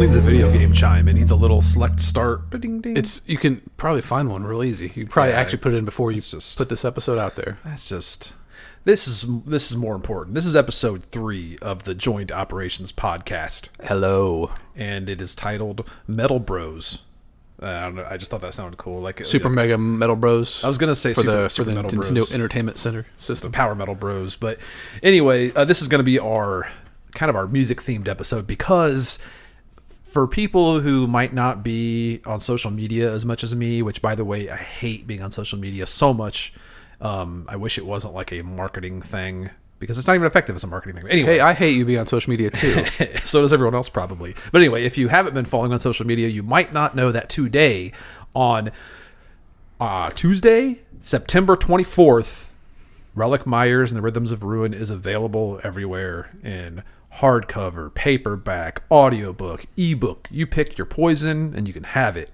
needs a video game chime. It needs a little select start. Ding, ding. You can probably find one real easy. You can probably actually put it in before you put this episode out there. That's just... This is more important. This is episode 3 of the Joint Operations podcast. Hello. And it is titled Metal Bros. I don't know. I just thought that sounded cool. Like Super Mega Metal Bros. I was gonna say for the Metal Bros. Nintendo Entertainment Center system. Power Metal Bros. But anyway, this is gonna be our music themed episode because for people who might not be on social media as much as me, which by the way, I hate being on social media so much. I wish it wasn't like a marketing thing. Because it's not even effective as a marketing thing. Anyway, hey, I hate you being on social media too. So does everyone else probably. But anyway, if you haven't been following on social media, you might not know that today, on Tuesday, September 24th, Relic Myers and the Rhythms of Ruin is available everywhere in hardcover, paperback, audiobook, ebook. You pick your poison and you can have it.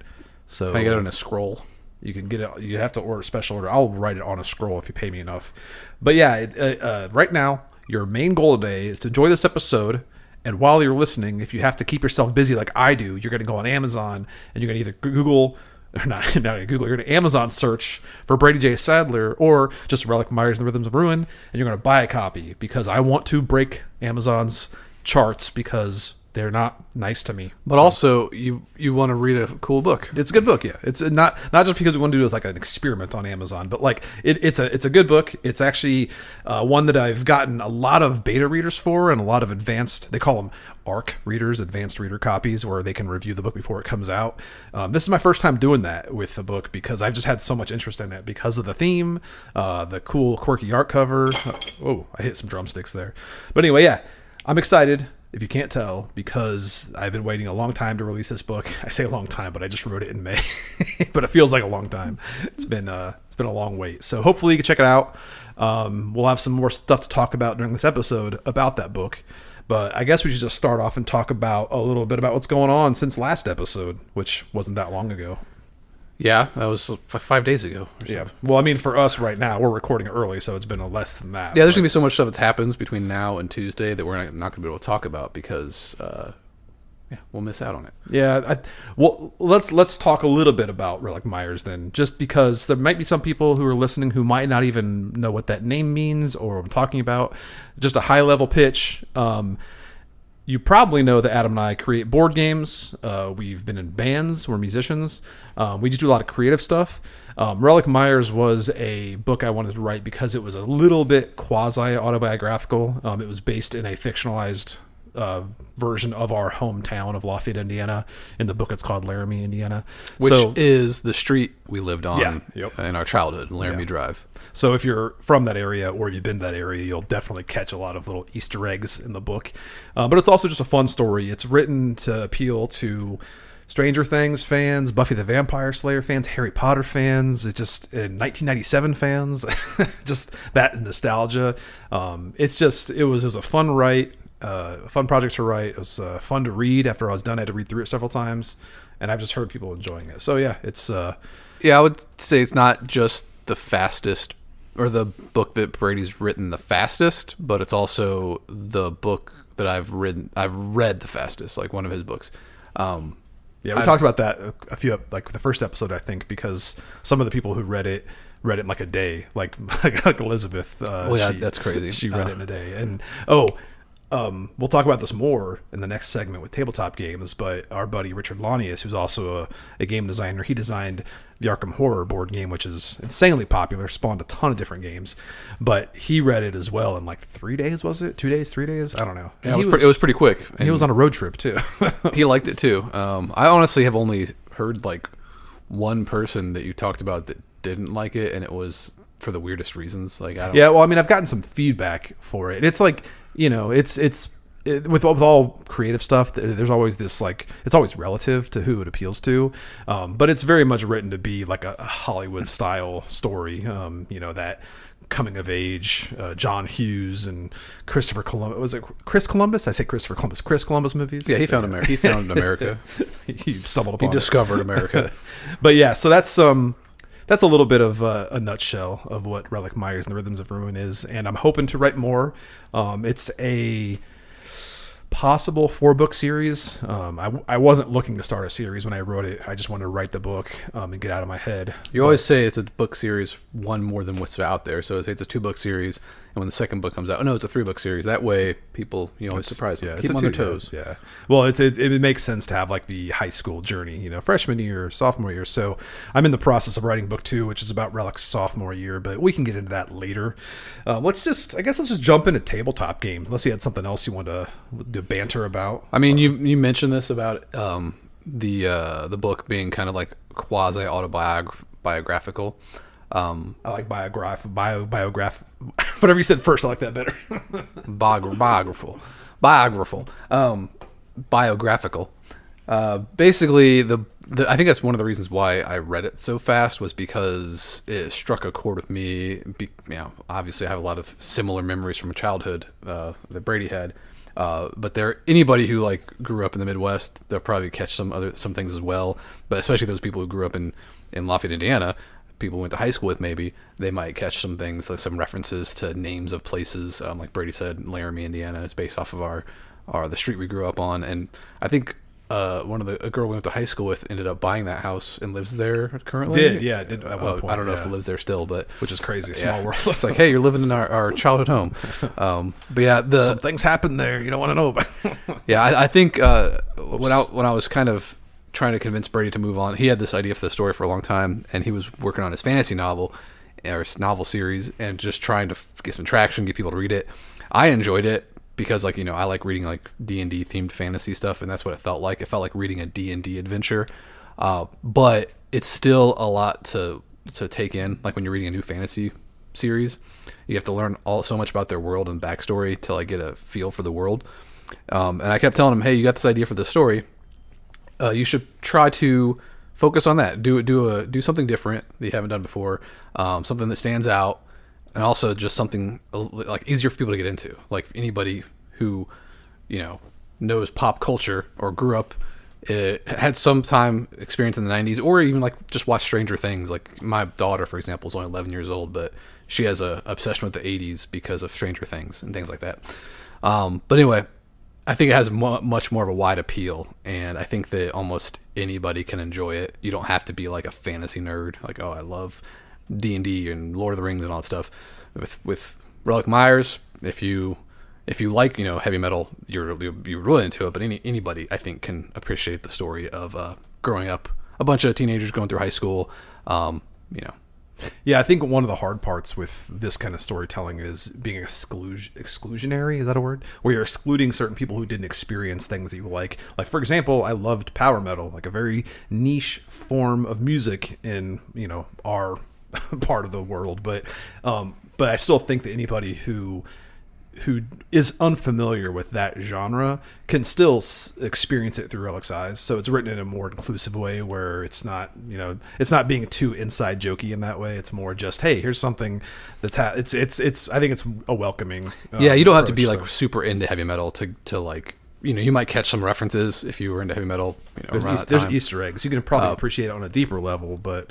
So I get it on a scroll. You can get it. You have to order special order. I'll write it on a scroll if you pay me enough. But yeah, right now, your main goal today is to enjoy this episode. And while you're listening, if you have to keep yourself busy like I do, you're going to go on Amazon and you're going to either Google, or not Google, you're going to Amazon search for Brady J. Sadler or just Relic Myers and the Rhythms of Ruin, and you're going to buy a copy because I want to break Amazon's charts because they're not nice to me. But also, you want to read a cool book. It's a good book, yeah. It's not just because we want to do like an experiment on Amazon, but like it's a good book. It's actually one that I've gotten a lot of beta readers for and a lot of advanced, they call them ARC readers, advanced reader copies, where they can review the book before it comes out. This is my first time doing that with the book because I've just had so much interest in it because of the theme, the cool, quirky art cover. Oh, I hit some drumsticks there. But anyway, yeah, I'm excited. If you can't tell, because I've been waiting a long time to release this book. I say a long time, but I just wrote it in May. But it feels like a long time. It's been a long wait. So hopefully you can check it out. We'll have some more stuff to talk about during this episode about that book. But I guess we should just start off and talk about a little bit about what's going on since last episode, which wasn't that long ago. Yeah, that was like 5 days ago. Yeah. Well, I mean, for us right now, we're recording early, so it's been less than that. Yeah, there's going to be so much stuff that happens between now and Tuesday that we're not going to be able to talk about because we'll miss out on it. Yeah. Well, let's talk a little bit about Relic Myers then, just because there might be some people who are listening who might not even know what that name means or what I'm talking about. Just a high-level pitch. You probably know that Adam and I create board games. We've been in bands. We're musicians. We just do a lot of creative stuff. Relic Myers was a book I wanted to write because it was a little bit quasi-autobiographical. It was based in a fictionalized version of our hometown of Lafayette, Indiana. In the book, it's called Laramie, Indiana. Which is the street we lived on in our childhood, Laramie Drive. So if you're from that area or you've been to that area, you'll definitely catch a lot of little Easter eggs in the book. But it's also just a fun story. It's written to appeal to Stranger Things fans, Buffy the Vampire Slayer fans, Harry Potter fans, it's just 1997 fans, just that nostalgia. It was a fun write, a fun project to write. It was fun to read. After I was done, I had to read through it several times, and I've just heard people enjoying it. So yeah, it's I would say it's not just the fastest or the book that Brady's written the fastest, but it's also the book that I've read the fastest, like one of his books. We talked about that a few, like the first episode, I think, because some of the people who read it in like a day, like Elizabeth. That's crazy. She read it in a day. And we'll talk about this more in the next segment with tabletop games, but our buddy Richard Launius, who's also a game designer, he designed the Arkham Horror board game, which is insanely popular, spawned a ton of different games, but he read it as well in like 3 days, was it? 2 days, 3 days? I don't know. Yeah, it was pretty quick. And he was on a road trip too. He liked it too. I honestly have only heard like one person that you talked about that didn't like it, and it was for the weirdest reasons. Like, I don't. Yeah, well, I mean, I've gotten some feedback for it. It's like, with all creative stuff, there's always this, like, it's always relative to who it appeals to, but it's very much written to be like a Hollywood style story. That coming of age, John Hughes and Christopher Columbus. Was it Chris Columbus? I say Christopher Columbus. Chris Columbus movies. Yeah, he found America. He found America. He stumbled upon. He discovered America. But yeah, so that's a little bit of a nutshell of what Relic Myers and the Rhythms of Ruin is, and I'm hoping to write more. It's a possible 4-book series. I wasn't looking to start a series when I wrote it. I just wanted to write the book and get out of my head. You always say it's a book series, one more than what's out there. So it's a 2-book series, and when the second book comes out, oh no, it's a 3-book series. That way, people always surprise them. Keep them on their toes. Yeah. Well, it makes sense to have like the high school journey, freshman year, sophomore year. So I'm in the process of writing book 2, which is about Relic's sophomore year, but we can get into that later. Let's just jump into tabletop games. Unless you had something else you want to banter about. I mean, you mentioned this about the book being kind of like quasi autobiographical. I like biograph, whatever you said first. I like that better. biographical. Basically, I think that's one of the reasons why I read it so fast was because it struck a chord with me. Obviously, I have a lot of similar memories from childhood that Brady had. But anybody who like grew up in the Midwest, they'll probably catch some things as well. But especially those people who grew up in Lafayette, Indiana, people went to high school with, maybe they might catch some things, like some references to names of places. Like Brady said, Laramie, Indiana is based off of the street we grew up on, and I think a girl we went to high school with ended up buying that house and lives there currently. Did at one point. I don't know if it lives there still, but which is crazy. Small world. It's like, hey, you're living in our childhood home. But yeah, some things happen there you don't want to know about. Yeah, I think when I was kind of trying to convince Brady to move on, he had this idea for the story for a long time, and he was working on his fantasy novel or his novel series, and just trying to get some traction, get people to read it. I enjoyed it because, like, I like reading like D&D themed fantasy stuff, and that's what it felt like. It felt like reading a D&D adventure, but it's still a lot to take in. Like when you're reading a new fantasy series, you have to learn so much about their world and backstory to like get a feel for the world. And I kept telling him, hey, you got this idea for the story. You should try to focus on that. Do something different that you haven't done before. Something that stands out, and also just something like easier for people to get into. Like anybody who, knows pop culture or grew up, had some time experience in the 90s, or even like just watched Stranger Things. Like my daughter, for example, is only 11 years old, but she has a obsession with the 80s because of Stranger Things and things like that. But anyway, I think it has much more of a wide appeal, and I think that almost anybody can enjoy it. You don't have to be like a fantasy nerd, like, oh, I love D&D and Lord of the Rings and all that stuff. With Relic Myers, if you like heavy metal, you're really into it. But anybody, I think, can appreciate the story of growing up, a bunch of teenagers going through high school. Yeah, I think one of the hard parts with this kind of storytelling is being exclusionary. Is that a word? Where you're excluding certain people who didn't experience things that you like. Like, for example, I loved power metal, like a very niche form of music in, our part of the world. But I still think that anybody who is unfamiliar with that genre can still experience it through Relic's eyes. So it's written in a more inclusive way where it's not, it's not being too inside jokey in that way. It's more just, hey, here's something that's it's I think it's a welcoming. Yeah, you don't have to be like super into heavy metal to like, you might catch some references if you were into heavy metal. There's Easter eggs. You can probably appreciate it on a deeper level, but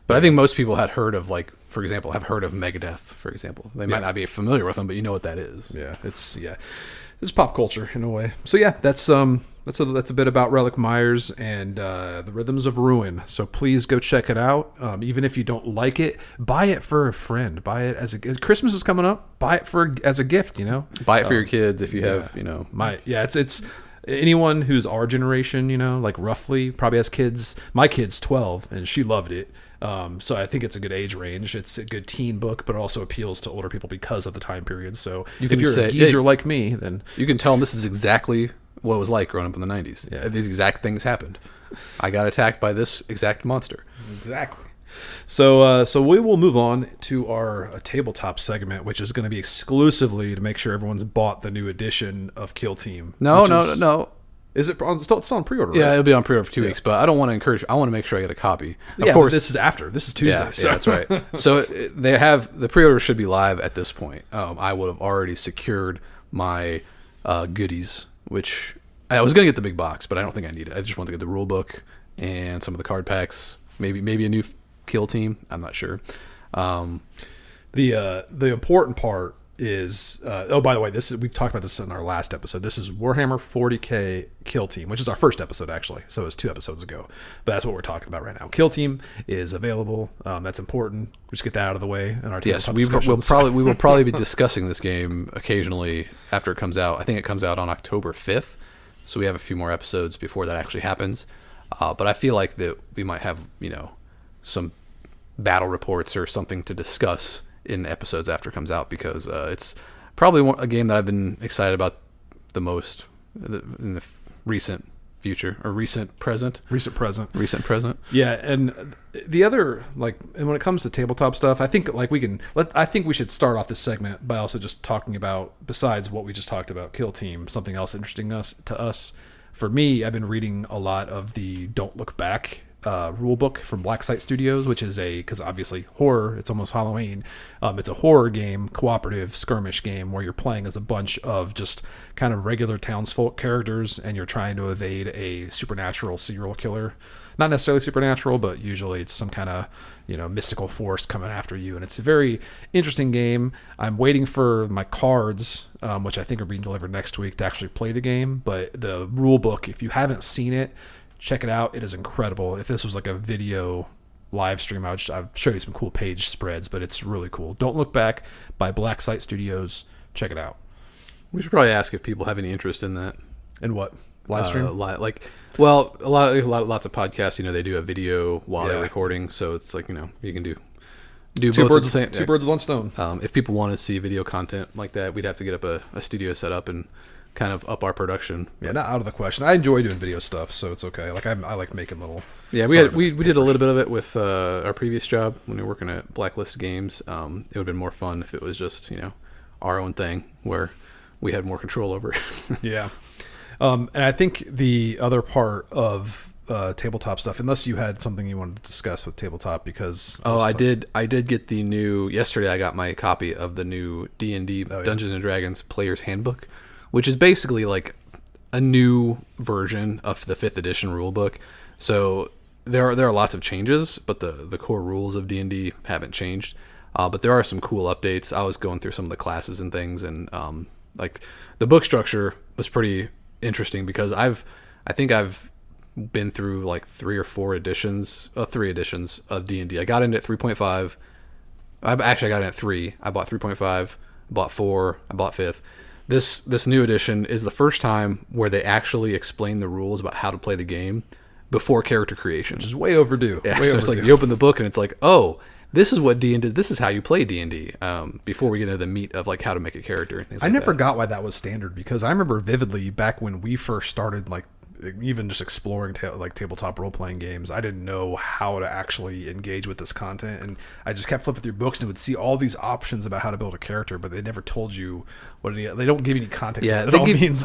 I think most people had heard of, like, for example, have heard of Megadeth, for example. They might not be familiar with them, but you know what that is. Yeah, it's pop culture in a way. So yeah, that's a bit about Relic Myers and the Rhythms of Ruin. So please go check it out. Even if you don't like it, buy it for a friend. Buy it as Christmas is coming up. Buy it as a gift. Buy it for your kids if you have. It's anyone who's our generation. Like roughly probably has kids. My kid's 12 and she loved it. So I think it's a good age range. It's a good teen book, but it also appeals to older people because of the time period. So if you're a geezer like me, then you can tell them this is exactly what it was like growing up in the 90s. Yeah. These exact things happened. I got attacked by this exact monster. Exactly. So we will move on to our tabletop segment, which is going to be exclusively to make sure everyone's bought the new edition of Kill Team. No. Is it still on pre-order? Yeah, right? It'll be on pre-order for 2 weeks, but I don't want to encourage. I want to make sure I get a copy. Of course, but this is after. This is Tuesday. Yeah, that's right. So they have the pre-order should be live at this point. I would have already secured my goodies, which I was going to get the big box, but I don't think I need it. I just want to get the rule book and some of the card packs. Maybe a new Kill Team. I'm not sure. The important part is oh, by the way, we've talked about this in our last episode. This is Warhammer 40K Kill Team, which is our first episode actually, so it was 2 episodes ago, but that's what we're talking about right now. Kill Team is available. That's important. Just get that out of the way in our yes, we will probably be discussing this game occasionally after it comes out. I think it comes out on October 5th, so we have a few more episodes before that actually happens. But I feel like that we might have some battle reports or something to discuss in episodes after it comes out, because it's probably a game that I've been excited about the most in the recent future, or recent present. Yeah, and the other, and when it comes to tabletop stuff, I think we should start off this segment by also just talking about, besides what we just talked about, Kill Team, something else interesting to us. For me, I've been reading a lot of the Don't Look Back rule book from Blacksite Studios, which is because obviously horror, it's almost Halloween. It's a horror game, cooperative skirmish game where you're playing as a bunch of just kind of regular townsfolk characters, and you're trying to evade a supernatural serial killer. Not necessarily supernatural, but usually it's some kind of mystical force coming after you, and it's a very interesting game. I'm waiting for my cards, which I think are being delivered next week, to actually play the game. But the rule book, if you haven't seen it, check it out. It is incredible. If this was like a video live stream, I'd show you some cool page spreads, but it's really cool. Don't Look Back by Blacksite Studios. Check it out. We should probably ask if people have any interest in that. In what? Live stream? Lots of podcasts, they do a video while they're recording, so it's like, you can do two both birds, at the same. Two birds with one stone. If people want to see video content like that, we'd have to get up a studio set up and kind of up our production. Yeah, not out of the question. I enjoy doing video stuff, so it's okay. I like making little. Yeah, we did a little bit of it with our previous job when we were working at Blacklist Games. It would have been more fun if it was just our own thing where we had more control over it. Yeah, and I think the other part of tabletop stuff, unless you had something you wanted to discuss with tabletop, because I did get the new yesterday. I got my copy of the new D&D Dungeons and Dragons Player's Handbook, which is basically like a new version of the 5th edition rulebook. So there are lots of changes, but the core rules of D&D haven't changed. But there are some cool updates. I was going through some of the classes and things, and the book structure was pretty interesting, because I think I've been through like 3 editions of D&D. I got into 3.5. I got in at 3. I bought 3.5, bought 4, I bought 5th. This new edition is the first time where they actually explain the rules about how to play the game before character creation, which is way overdue. Yeah, so it's like you open the book and it's like, oh, this is what D&D. This is how you play D&D. Before we get into the meat of like how to make a character. And things I never got why that was standard, because I remember vividly back when we first started even just exploring tabletop role-playing games, I didn't know how to actually engage with this content, and I just kept flipping through books and would see all these options about how to build a character, but they never told you they don't give you any context. Yeah, what it all means.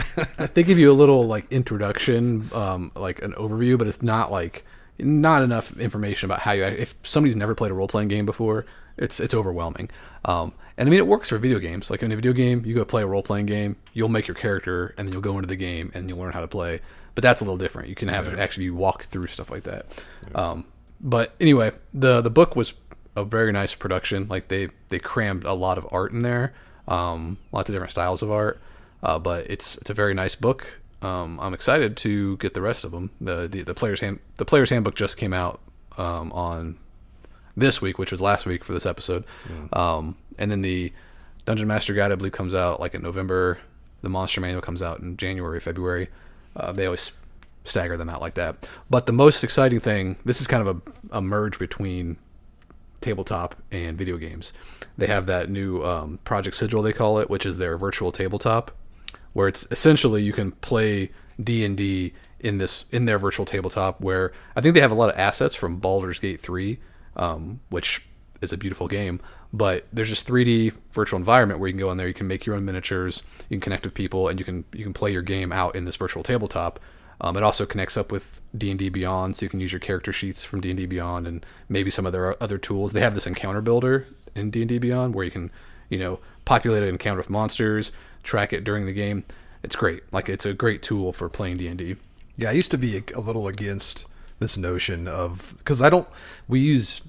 They give you a little introduction, like an overview, but it's not enough information about how you. If somebody's never played a role-playing game before, it's overwhelming. And I mean, it works for video games. Like in a video game, you go play a role-playing game, you'll make your character, and then you'll go into the game and you'll learn how to play. But that's a little different. You can have it actually walk through stuff like that. Yeah. But anyway, the book was a very nice production. Like they crammed a lot of art in there, lots of different styles of art. But it's a very nice book. I'm excited to get the rest of them. The player's handbook just came out on this week, which was last week for this episode. And then the Dungeon Master Guide, I believe, comes out like in November. The Monster Manual comes out in January, February. They always stagger them out like that. But the most exciting thing, this is kind of a merge between tabletop and video games. They have that new Project Sigil, they call it, which is their virtual tabletop, where it's essentially you can play D&D in their virtual tabletop, where I think they have a lot of assets from Baldur's Gate 3, which is a beautiful game. But there's this 3D virtual environment where you can go in there, you can make your own miniatures, you can connect with people, and you can play your game out in this virtual tabletop. It also connects up with D&D Beyond, so you can use your character sheets from D&D Beyond and maybe some of their other tools. They have this encounter builder in D&D Beyond where you can, populate an encounter with monsters, track it during the game. It's great. It's a great tool for playing D&D. Yeah, I used to be a little against this notion of, because we use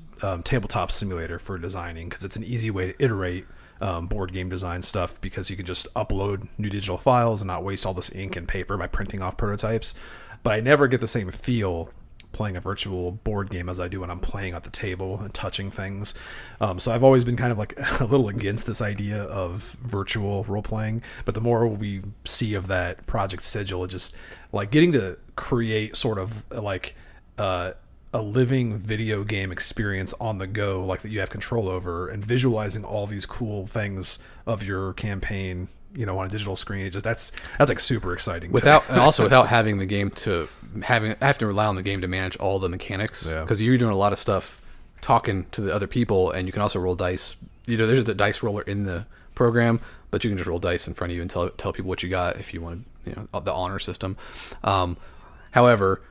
Tabletop Simulator for designing, because it's an easy way to iterate board game design stuff, because you can just upload new digital files and not waste all this ink and paper by printing off prototypes. But I never get the same feel playing a virtual board game as I do when I'm playing at the table and touching things. So I've always been kind of like a little against this idea of virtual role playing, but the more we see of that project Sigil, it just like getting to create sort of like a living video game experience on the go, like that you have control over, and visualizing all these cool things of your campaign, you know, on a digital screen. It just that's like super exciting. And also without having the game I have to rely on the game to manage all the mechanics, because you're doing a lot of stuff talking to the other people, and you can also roll dice. You know, there's a dice roller in the program, but you can just roll dice in front of you and tell people what you got if you want to, you know, the honor system. However,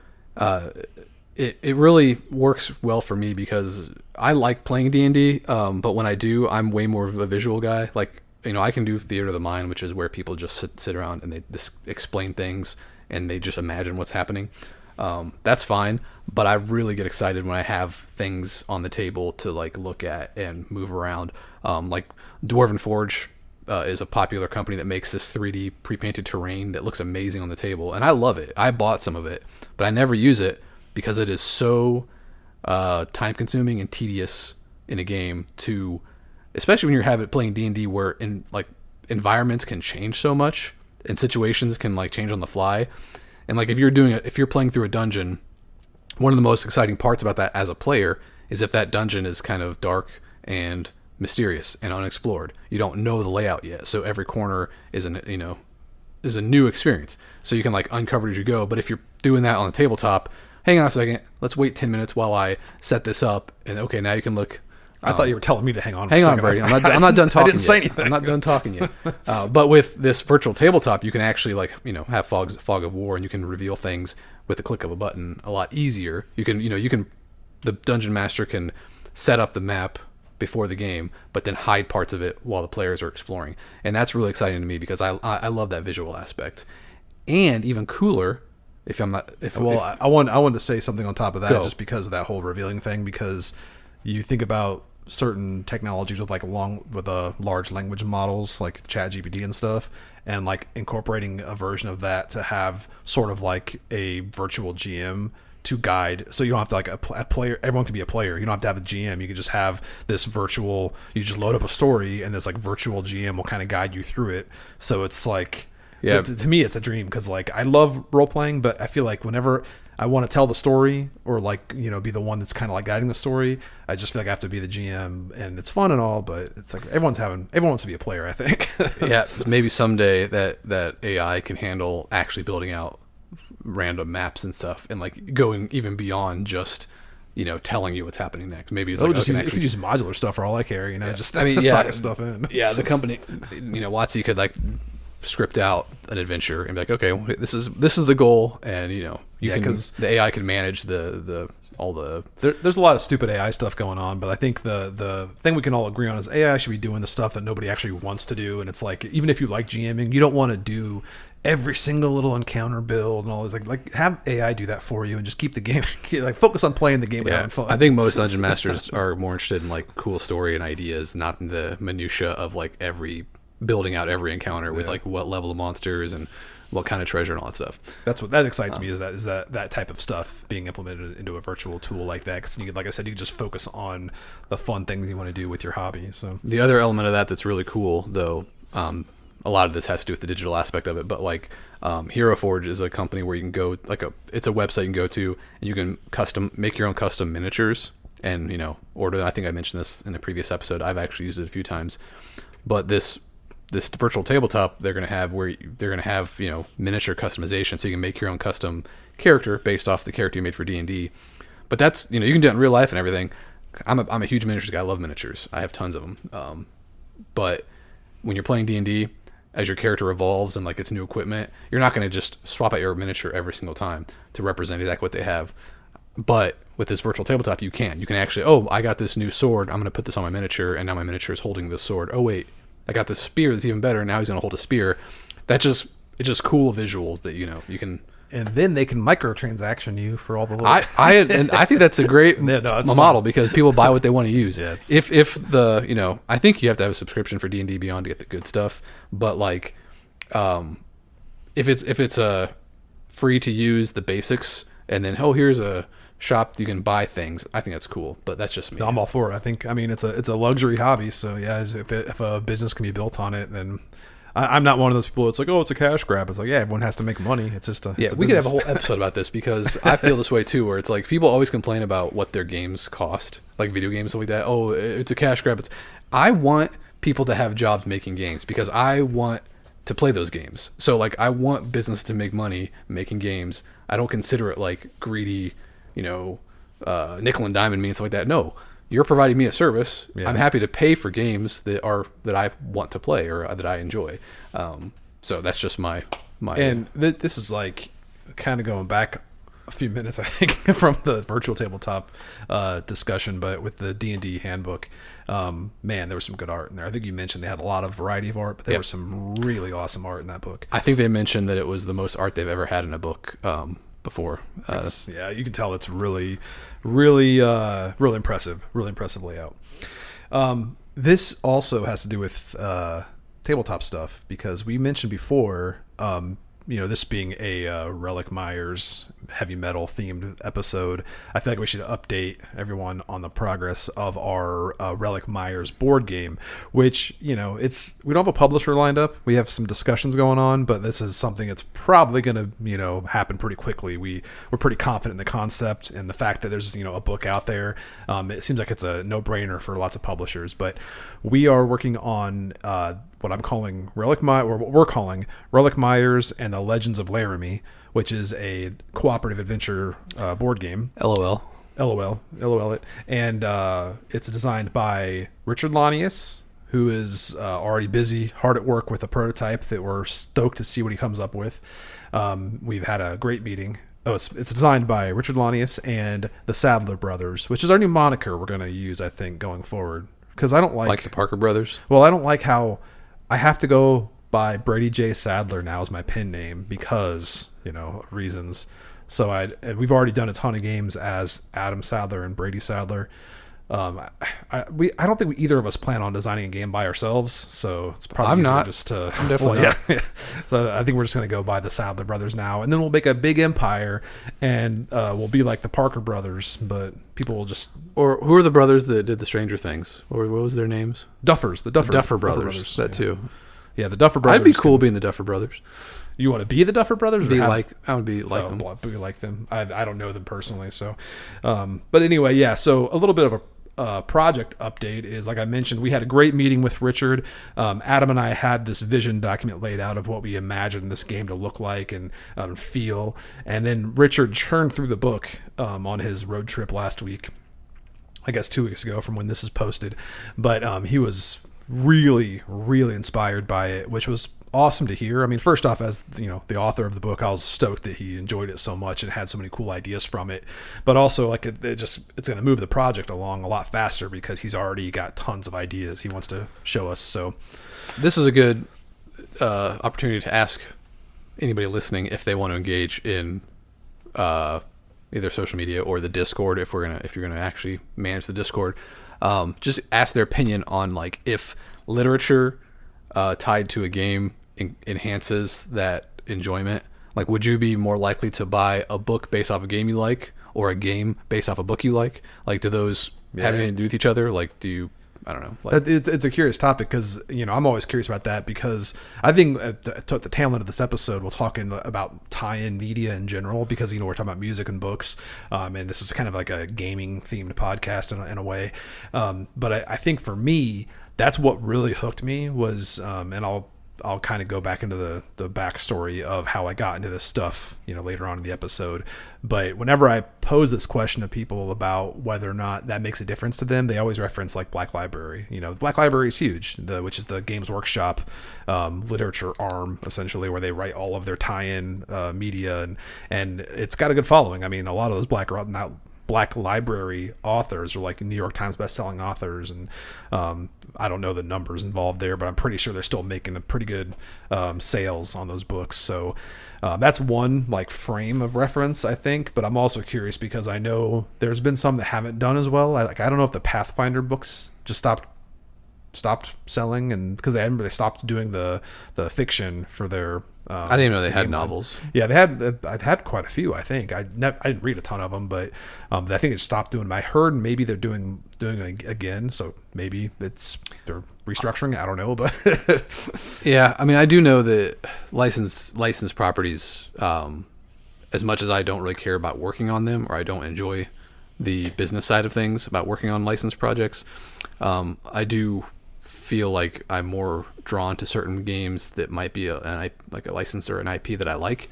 it really works well for me because I like playing D&D, but when I do, I'm way more of a visual guy. Like, you know, I can do theater of the mind, which is where people just sit around and they just explain things and they just imagine what's happening. That's fine, but I really get excited when I have things on the table to like look at and move around. Like Dwarven Forge is a popular company that makes this 3D pre-painted terrain that looks amazing on the table, and I love it. I bought some of it, but I never use it because it is so time-consuming and tedious in a game to, especially when you're playing D&D, where in like environments can change so much and situations can like change on the fly. And like if you're playing through a dungeon, one of the most exciting parts about that as a player is if that dungeon is kind of dark and mysterious and unexplored. You don't know the layout yet, so every corner is a new experience. So you can like uncover as you go. But if you're doing that on the tabletop, hang on a second, let's wait 10 minutes while I set this up, and okay, now you can look. I thought you were telling me to hang on. Hang on, Brady. I'm not done talking. I didn't say anything. I'm not done talking yet. But with this virtual tabletop, you can actually have fog of war, and you can reveal things with the click of a button a lot easier. The dungeon master can set up the map before the game, but then hide parts of it while the players are exploring, and that's really exciting to me because I love that visual aspect. And even cooler, I wanted to say something on top of that, just because of that whole revealing thing, because you think about certain technologies with large language models like ChatGPT and stuff, and like incorporating a version of that to have sort of like a virtual GM to guide, so you don't have to like a player. Everyone can be a player. You don't have to have a GM. You can just have this virtual. You just load up a story, and this like virtual GM will kind of guide you through it. So it's like, yeah, to me, it's a dream, because like I love role playing, but I feel like whenever I want to tell the story, or like, you know, be the one that's kind of like guiding the story, I just feel like I have to be the GM, and it's fun and all, but it's like everyone wants to be a player, I think. Yeah, maybe someday that AI can handle actually building out random maps and stuff, and like going even beyond just, you know, telling you what's happening next. Maybe it's like you could use modular stuff for all I care, you know, just stuff in. Yeah, the company, you know, WotC could like script out an adventure and be like, okay, this is the goal, and you know, because the AI can manage there's a lot of stupid AI stuff going on, but I think the thing we can all agree on is AI should be doing the stuff that nobody actually wants to do. And it's like, even if you like GMing, you don't want to do every single little encounter build and all this. Like have AI do that for you and just keep the game, like focus on playing the game and having fun. I think most dungeon masters are more interested in like cool story and ideas, not in the minutia of like building out every encounter with like what level of monsters and what kind of treasure and all that stuff. That excites me, is that type of stuff being implemented into a virtual tool like that, because like I said, you can just focus on the fun things you want to do with your hobby. So the other element of that's really cool, though, a lot of this has to do with the digital aspect of it, but like Hero Forge is a company where you can go, it's a website you can go to, and you can make your own custom miniatures, and you know, order them. I think I mentioned this in a previous episode. I've actually used it a few times, but this virtual tabletop, they're going to have you know, miniature customization, so you can make your own custom character based off the character you made for D&D. But that's, you know, you can do it in real life and everything. I'm a huge miniatures guy. I love miniatures. I have tons of them. But when you're playing D&D, as your character evolves and like it's new equipment, you're not going to just swap out your miniature every single time to represent exactly what they have. But with this virtual tabletop, you can actually, I got this new sword, I'm going to put this on my miniature, and now my miniature is holding this sword. Oh wait, I got this spear that's even better. Now he's going to hold a spear. It's just cool visuals that, you know, you can. and then they can microtransaction you for all the little. I think that's a great it's model because people buy what they want to use. Yeah, it's- if the I think you have to have a subscription for D&D Beyond to get the good stuff, but like, if it's a free to use the basics and then here's a shop you can buy things, I think that's cool. But that's just me. I'm all for it. I mean it's a luxury hobby, so yeah, if a business can be built on it, then I'm not one of those people. It's like, oh, it's a cash grab. It's like, yeah, everyone has to make money. It's just a we could have a whole episode about this because I feel this way too, where it's like people always complain about what their games cost, like video games, stuff like that. Oh, it's a cash grab. I want people to have jobs making games because I want to play those games. So like, I want business to make money making games. I don't consider it like greedy, nickel and diamond me and stuff like that. No. You're providing me a service. Yeah. I'm happy to pay for games that I want to play or that I enjoy. So that's just my. And this is like kind of going back a few minutes, I think, from the virtual tabletop discussion, but with the D&D handbook, man, there was some good art in there. I think you mentioned they had a lot of variety of art, but there was some really awesome art in that book. I think they mentioned that it was the most art they've ever had in a book before. Yeah, you can tell it's really impressive layout. This also has to do with tabletop stuff because we mentioned before, this being a Relic Myers heavy metal themed episode, I feel like we should update everyone on the progress of our Relic Myers board game, which, we don't have a publisher lined up. We have some discussions going on, but this is something that's probably going to, happen pretty quickly. We're pretty confident in the concept and the fact that there's, a book out there. It seems like it's a no-brainer for lots of publishers, but we are working on what I'm calling what we're calling Relic Myers and the Legends of Laramie, which is a cooperative adventure board game. LOL it. And it's designed by Richard Lanius, who is already busy, hard at work with a prototype that we're stoked to see what he comes up with. We've had a great meeting. It's designed by Richard Lanius and the Sadler Brothers, which is our new moniker we're going to use, I think, going forward. Because I don't like the Parker Brothers. Well, I don't like how I have to go by Brady J. Sadler now as my pen name because, reasons. So we've already done a ton of games as Adam Sadler and Brady Sadler. I don't think either of us plan on designing a game by ourselves, so it's probably easier just to. I'm definitely not. Yeah. So I think we're just going to go by the Sadler Brothers now, and then we'll make a big empire, and we'll be like the Parker Brothers, but people will just. Or who are the brothers that did the Stranger Things? Or what was their names? Duffers. The Duffer Brothers. That too. Yeah, the Duffer Brothers. I'd be cool being the Duffer Brothers. You want to be the Duffer Brothers? I would be like them. Be like them. I don't know them personally, so. But anyway, yeah. So a little bit of a project update is, like I mentioned, we had a great meeting with Richard. Adam and I had this vision document laid out of what we imagined this game to look like and feel. And then Richard churned through the book on his road trip last week. I guess 2 weeks ago from when this is posted. But he was really, really inspired by it, which was awesome to hear. I mean, first off, as the author of the book, I was stoked that he enjoyed it so much and had so many cool ideas from it. But also, like, it's going to move the project along a lot faster because he's already got tons of ideas he wants to show us. So this is a good opportunity to ask anybody listening if they want to engage in either social media or the Discord. If you're gonna actually manage the Discord, just ask their opinion on, like, if literature tied to a game enhances that enjoyment. Like, would you be more likely to buy a book based off a game you like or a game based off a book you like? Like, do those have anything to do with each other? Like, do you, I don't know. Like, it's a curious topic because, I'm always curious about that because I think at the tail end of this episode, we'll talk about tie-in media in general because, we're talking about music and books. And this is kind of like a gaming themed podcast in a way. But I think for me, that's what really hooked me was, and I'll kind of go back into the backstory of how I got into this stuff, later on in the episode. But whenever I pose this question to people about whether or not that makes a difference to them, they always reference like Black Library. Black Library is huge, which is the Games Workshop literature arm, essentially, where they write all of their tie-in media, and it's got a good following. I mean, a lot of those Black Library authors or like New York Times best-selling authors, and I don't know the numbers involved there, but I'm pretty sure they're still making a pretty good sales on those books. So that's one like frame of reference, I think. But I'm also curious because I know there's been some that haven't done as well. I don't know if the Pathfinder books just stopped selling, and because they stopped doing the fiction for their. I didn't even know they had novels. Yeah, I've had quite a few. I think I didn't read a ton of them, but I think they stopped doing them. I heard maybe they're doing it again, so maybe they're restructuring. I don't know, but yeah, I mean, I do know that licensed properties. As much as I don't really care about working on them, or I don't enjoy the business side of things about working on licensed projects, I do feel like I'm more drawn to certain games that might be a license or an IP that I like.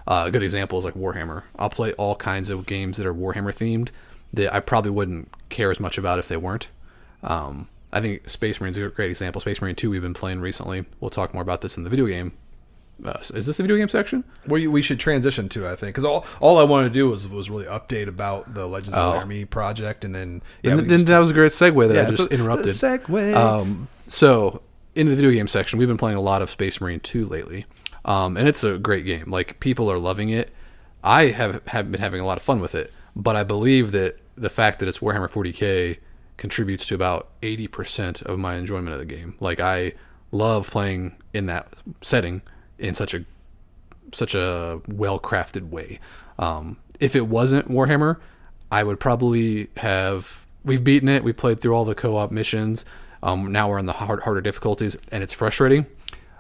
A good example is like Warhammer. I'll play all kinds of games that are Warhammer themed that I probably wouldn't care as much about if they weren't. I think Space Marine is a great example. Space Marine 2 we've been playing recently. We'll talk more about this in the video game. Is this the video game section? We should transition to, I think, because all I wanted to do was really update about the Legends of Laramie project, and then that was a great segue that I just interrupted. Segue. So in the video game section, we've been playing a lot of Space Marine 2 lately, and it's a great game. Like, people are loving it. I have been having a lot of fun with it, but I believe that the fact that it's Warhammer 40K contributes to about 80% of my enjoyment of the game. Like, I love playing in that setting in such a well-crafted way. If it wasn't Warhammer, I would probably have... We've beaten it. We played through all the co-op missions. Now we're in the harder difficulties, and it's frustrating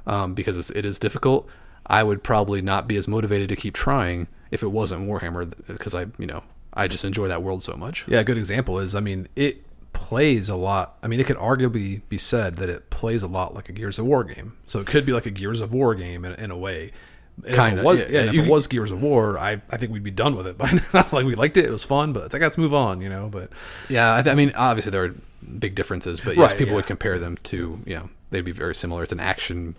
because it is difficult. I would probably not be as motivated to keep trying if it wasn't Warhammer, because I just enjoy that world so much. Yeah, a good example is, it plays a lot. It could arguably be said that it plays a lot like a Gears of War game. So it could be like a Gears of War game in a way. Kind of. If it was Gears of War, I think we'd be done with it by now. Like, we liked it. It was fun, but it's like, let's move on, But yeah, obviously there are big differences, but yes, people would compare them to, they'd be very similar. It's an action,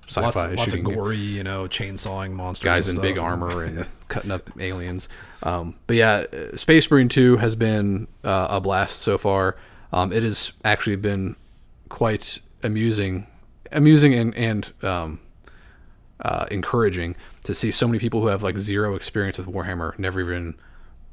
sci-fi lots shooting of gory, chainsawing monsters, guys in big armor and cutting up aliens. But yeah, Space Marine 2 has been a blast so far. It has actually been quite amusing and encouraging to see so many people who have like zero experience with Warhammer, never even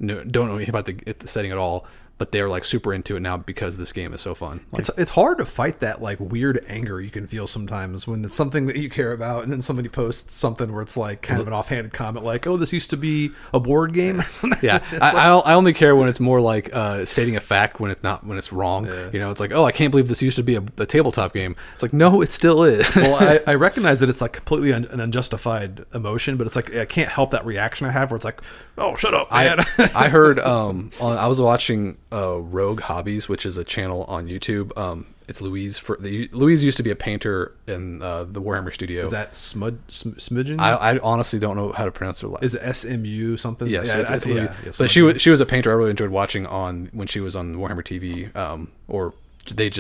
don't know anything about the setting at all, but they're like super into it now because this game is so fun. Like, it's hard to fight that like weird anger you can feel sometimes when it's something that you care about, and then somebody posts something where it's like kind of an offhanded comment like, "Oh, this used to be a board game." Yeah, I only care when it's more like stating a fact when it's wrong. Yeah. It's like, "Oh, I can't believe this used to be a tabletop game." It's like, no, it still is. Well, I recognize that it's like completely an unjustified emotion, but it's like I can't help that reaction I have where it's like, "Oh, shut up, man." I heard I was watching Rogue Hobbies, which is a channel on YouTube. It's Louise. Louise used to be a painter in the Warhammer studio. Is that Smudgeon? I honestly don't know how to pronounce her last. Is it SMU something? Yes, yeah, it's Louise. Yeah, but she was a painter I really enjoyed watching when she was on Warhammer TV.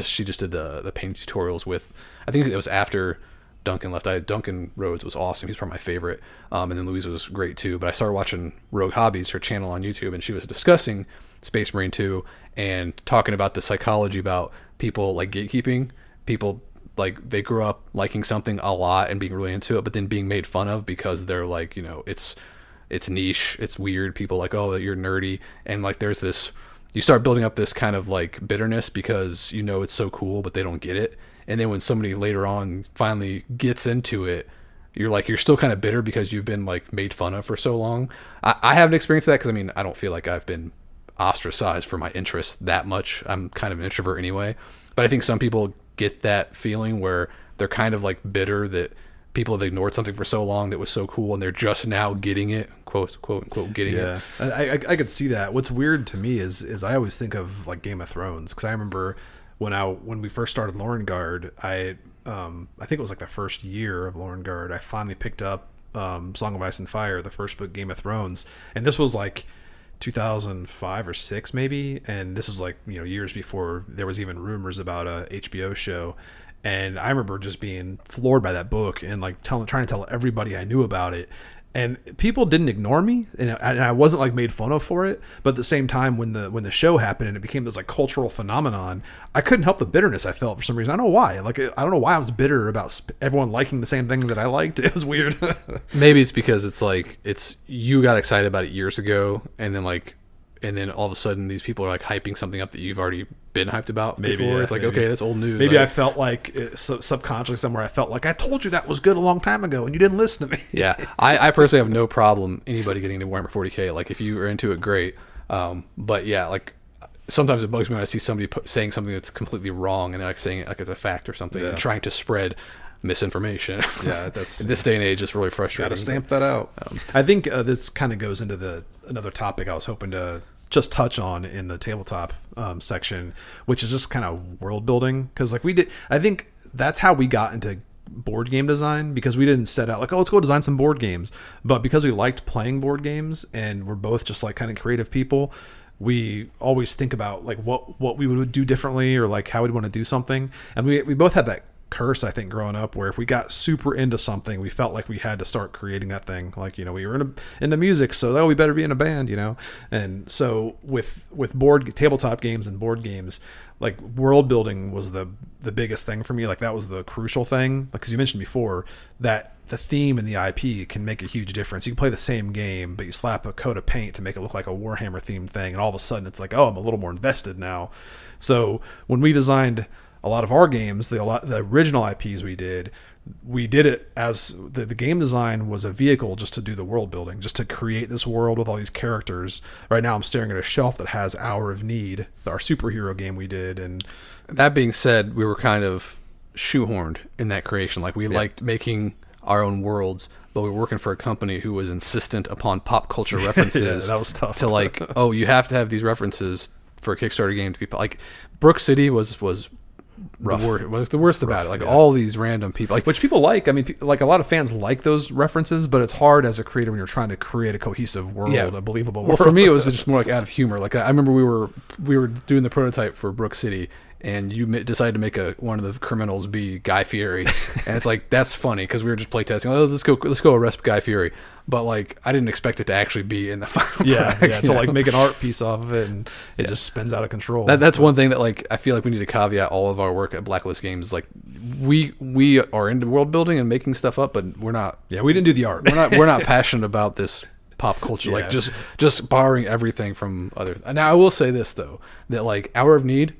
She just did the painting tutorials with. I think it was after Duncan left. Duncan Rhodes was awesome. He's probably my favorite. And then Louise was great too. But I started watching Rogue Hobbies, her channel on YouTube, and she was discussing Space Marine 2 and talking about the psychology about people like gatekeeping. People like they grew up liking something a lot and being really into it, but then being made fun of because they're like, it's niche, it's weird. People like, oh, you're nerdy, and like there's this. You start building up this kind of like bitterness because it's so cool, but they don't get it. And then when somebody later on finally gets into it, you're still kind of bitter because you've been like made fun of for so long. I haven't experienced that because I don't feel like I've been ostracized for my interests that much. I'm kind of an introvert anyway, but I think some people get that feeling where they're kind of like bitter that people have ignored something for so long that was so cool and they're just now getting it, quote unquote getting it. I could see that. What's weird to me is I always think of like Game of Thrones, because I remember when we first started Lorenguard, I think it was like the first year of Lorenguard, I finally picked up Song of Ice and Fire, the first book, Game of Thrones, and this was like 2005 or 6 maybe, and this was like years before there was even rumors about a HBO show. And I remember just being floored by that book and like trying to tell everybody I knew about it, and people didn't ignore me, and I wasn't like made fun of for it. But at the same time, when the show happened and it became this like cultural phenomenon, I couldn't help the bitterness I felt for some reason. I don't know why. Like, I don't know why I was bitter about everyone liking the same thing that I liked. It was weird. Maybe it's because it's like you got excited about it years ago, and then all of a sudden these people are like hyping something up that you've already been hyped about before. Yeah, it's like, okay, that's old news. Maybe like, I felt like subconsciously somewhere I felt like I told you that was good a long time ago and you didn't listen to me. Yeah, I personally have no problem anybody getting into Warhammer 40K. Like, if you are into it, great. But yeah, like, sometimes it bugs me when I see somebody saying something that's completely wrong, and they're like saying it like it's a fact or something, and trying to spread misinformation. Yeah, that's in this day and age, it's really frustrating. Got to stamp that out. I think this kind of goes into another topic I was hoping to just touch on in the tabletop section, which is just kind of world building. Because like I think that's how we got into board game design, because we didn't set out like, oh, let's go design some board games. But because we liked playing board games and we're both just like kind of creative people, we always think about like what we would do differently, or like how we'd want to do something. And we both had that curse, I think, growing up, where if we got super into something, we felt like we had to start creating that thing. Like, we were into music, so we better be in a band, And so with tabletop games and board games, like, world building was the biggest thing for me. Like, that was the crucial thing, because you mentioned before that the theme and the IP can make a huge difference. You can play the same game, but you slap a coat of paint to make it look like a Warhammer themed thing, and all of a sudden it's like, oh, I'm a little more invested now. So when we designed a lot of our games, the original IPs we did it as the game design was a vehicle just to do the world building, just to create this world with all these characters. Right now I'm staring at a shelf that has Hour of Need, our superhero game we did. And that being said, we were kind of shoehorned in that creation. Like, we liked making our own worlds, but we were working for a company who was insistent upon pop culture references. Yeah, that was tough. To like, oh, you have to have these references for a Kickstarter game to be like. Brook City was rough. The worst about it. Like, all these random people, like, which people like. I mean, like, a lot of fans like those references, but it's hard as a creator when you're trying to create a cohesive world, a believable world. Well, for me, it was just more like out of humor. Like, I remember we were doing the prototype for Brook City, and you decided to make one of the criminals be Guy Fieri, and it's like, that's funny because we were just playtesting. Oh, let's go arrest Guy Fieri. But like, I didn't expect it to actually be in the final product, to like make an art piece off of it, and it just spins out of control. That's one thing that, like, I feel like we need to caveat all of our work at Blacklist Games. Like, we are into world building and making stuff up, but we're not. Yeah, we didn't do the art. We're not passionate about this pop culture. Like, just borrowing everything from other. Now, I will say this though, that like Hour of Need,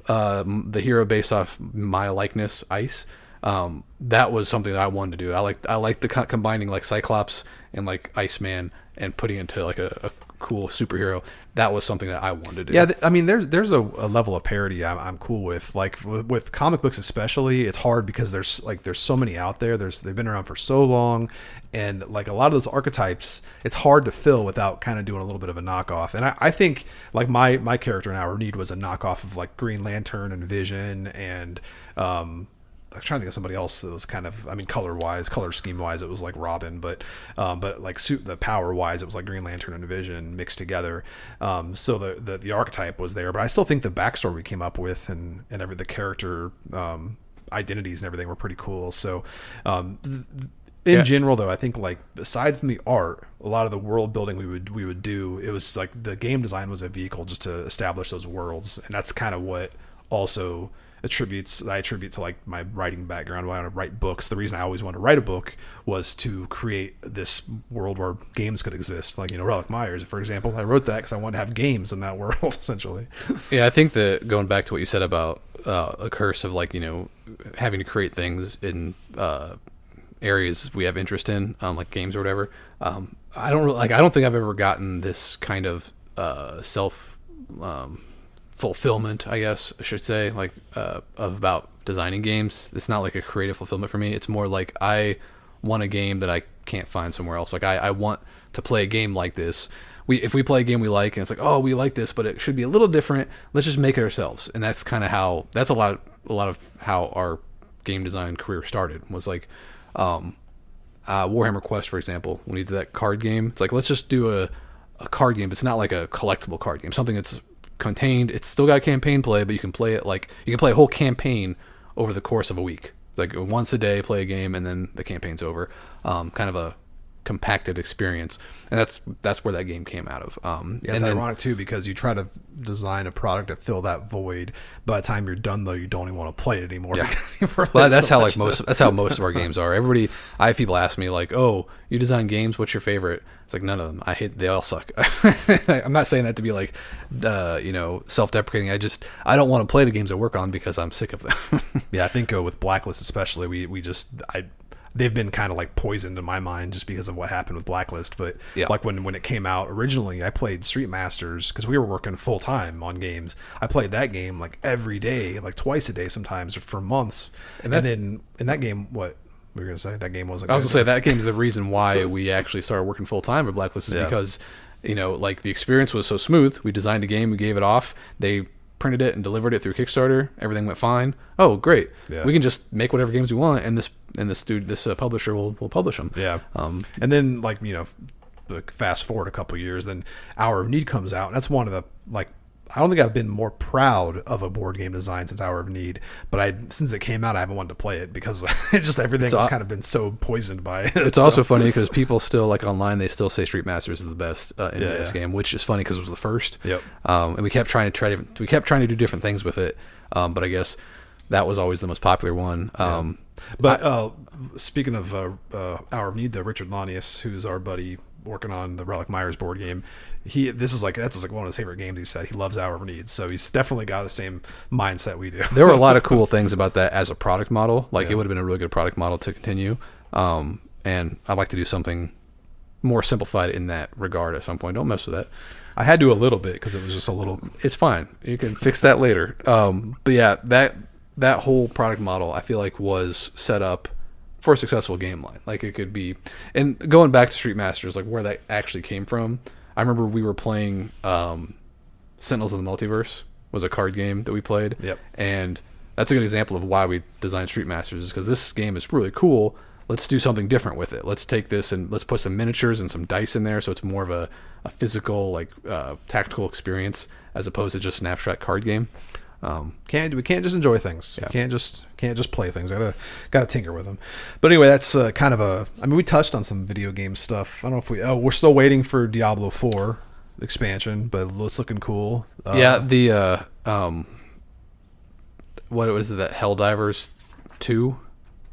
the hero based off my likeness, Ice. That was something that I wanted to do. I like the combining like Cyclops and like Iceman and putting it into like a cool superhero. That was something that I wanted to do. Yeah, I mean, there's a level of parody I'm cool with. Like with comic books especially, it's hard because there's so many out there. They've been around for so long, and like a lot of those archetypes, it's hard to fill without kind of doing a little bit of a knockoff. And I think like my character in Hour of Need was a knockoff of like Green Lantern and Vision, and I'm trying to think of somebody else that was kind of, I mean, color scheme wise, it was like Robin, but like the power wise, it was like Green Lantern and Vision mixed together. So the archetype was there, but I still think the backstory we came up with and the character identities and everything were pretty cool. So in general, though, I think like besides from the art, a lot of the world building we would do, it was like the game design was a vehicle just to establish those worlds, and that's kind of what also I attribute to like my writing background. When I write books, the reason I always wanted to write a book was to create this world where games could exist. Like, Relic Myers, for example, I wrote that because I wanted to have games in that world, essentially. Yeah, I think that going back to what you said about a curse of like, having to create things in areas we have interest in, like games or whatever. I don't think I've ever gotten this kind of self fulfillment, I guess I should say, like about designing games. It's not like a creative fulfillment for me. It's more like I want a game that I can't find somewhere else. Like I want to play a game like this. If we play a game we like and it's like, oh, we like this, but it should be a little different, let's just make it ourselves. And that's kind of that's a lot of how our game design career started, was like Warhammer Quest, for example. When we did that card game, it's like, let's just do a card game. It's not like a collectible card game, something that's contained. It's still got campaign play, but you can play it like you can play a whole campaign over the course of a week. Like once a day, play a game, and then the campaign's over. Kind of a compacted experience, and that's where that game came out of. It's ironic too, because you try to design a product to fill that void. By the time you're done, though, you don't even want to play it anymore. Yeah. Because you've played Well, it that's so how much. that's how most of our games are. I have people ask me like, "Oh, you design games? What's your favorite?" It's like none of them. They all suck. I'm not saying that to be like, self-deprecating. I don't want to play the games I work on because I'm sick of them. Yeah, I think with Blacklist especially, they've been kind of like poisoned in my mind just because of what happened with Blacklist. But Yeah. like when it came out originally, I played Street Masters because we were working full time on games. I played that game like every day, like twice a day sometimes for months. And then in that game, what we were gonna say, that game wasn't. I was gonna say that game's the reason why we actually started working full time at Blacklist is because, like the experience was so smooth. We designed a game, we gave it off, they printed it and delivered it through Kickstarter. Everything went fine. Oh, great! Yeah. We can just make whatever games we want, and this publisher will publish them. Yeah. And then fast forward a couple years, then Hour of Need comes out, and that's one of the I don't think I've been more proud of a board game design since Hour of Need, but since it came out, I haven't wanted to play it because everything has kind of been so poisoned by it. It's also funny because people still online. They still say Street Masters is the best in this game, which is funny because it was the first. Yep. And we kept trying to do different things with it, but I guess that was always the most popular one. But speaking of Hour of Need, though, Richard Lanius, who's our buddy working on the Relic Myers board game, that's one of his favorite games. He said he loves Hour of Need, so he's definitely got the same mindset we do. There were a lot of cool things about that as a product model. It would have been a really good product model to continue. And I'd like to do something more simplified in that regard at some point. Don't mess with that. I had to a little bit because it was just a little. It's fine. You can fix that later. But yeah, that whole product model I feel like was set up for a successful game line. Like it could be, and going back to Street Masters, like where that actually came from. I remember we were playing Sentinels of the Multiverse was a card game that we played. Yep. And that's a good example of why we designed Street Masters is because this game is really cool. Let's do something different with it. Let's take this and let's put some miniatures and some dice in there so it's more of a physical, tactical experience as opposed to just an abstract card game. We can't just enjoy things. Yeah. Can't just play things. Gotta tinker with them. But anyway, that's kind of we touched on some video game stuff. I don't know if we're still waiting for Diablo 4 expansion, but it's looking cool. The what was it, that Helldivers 2?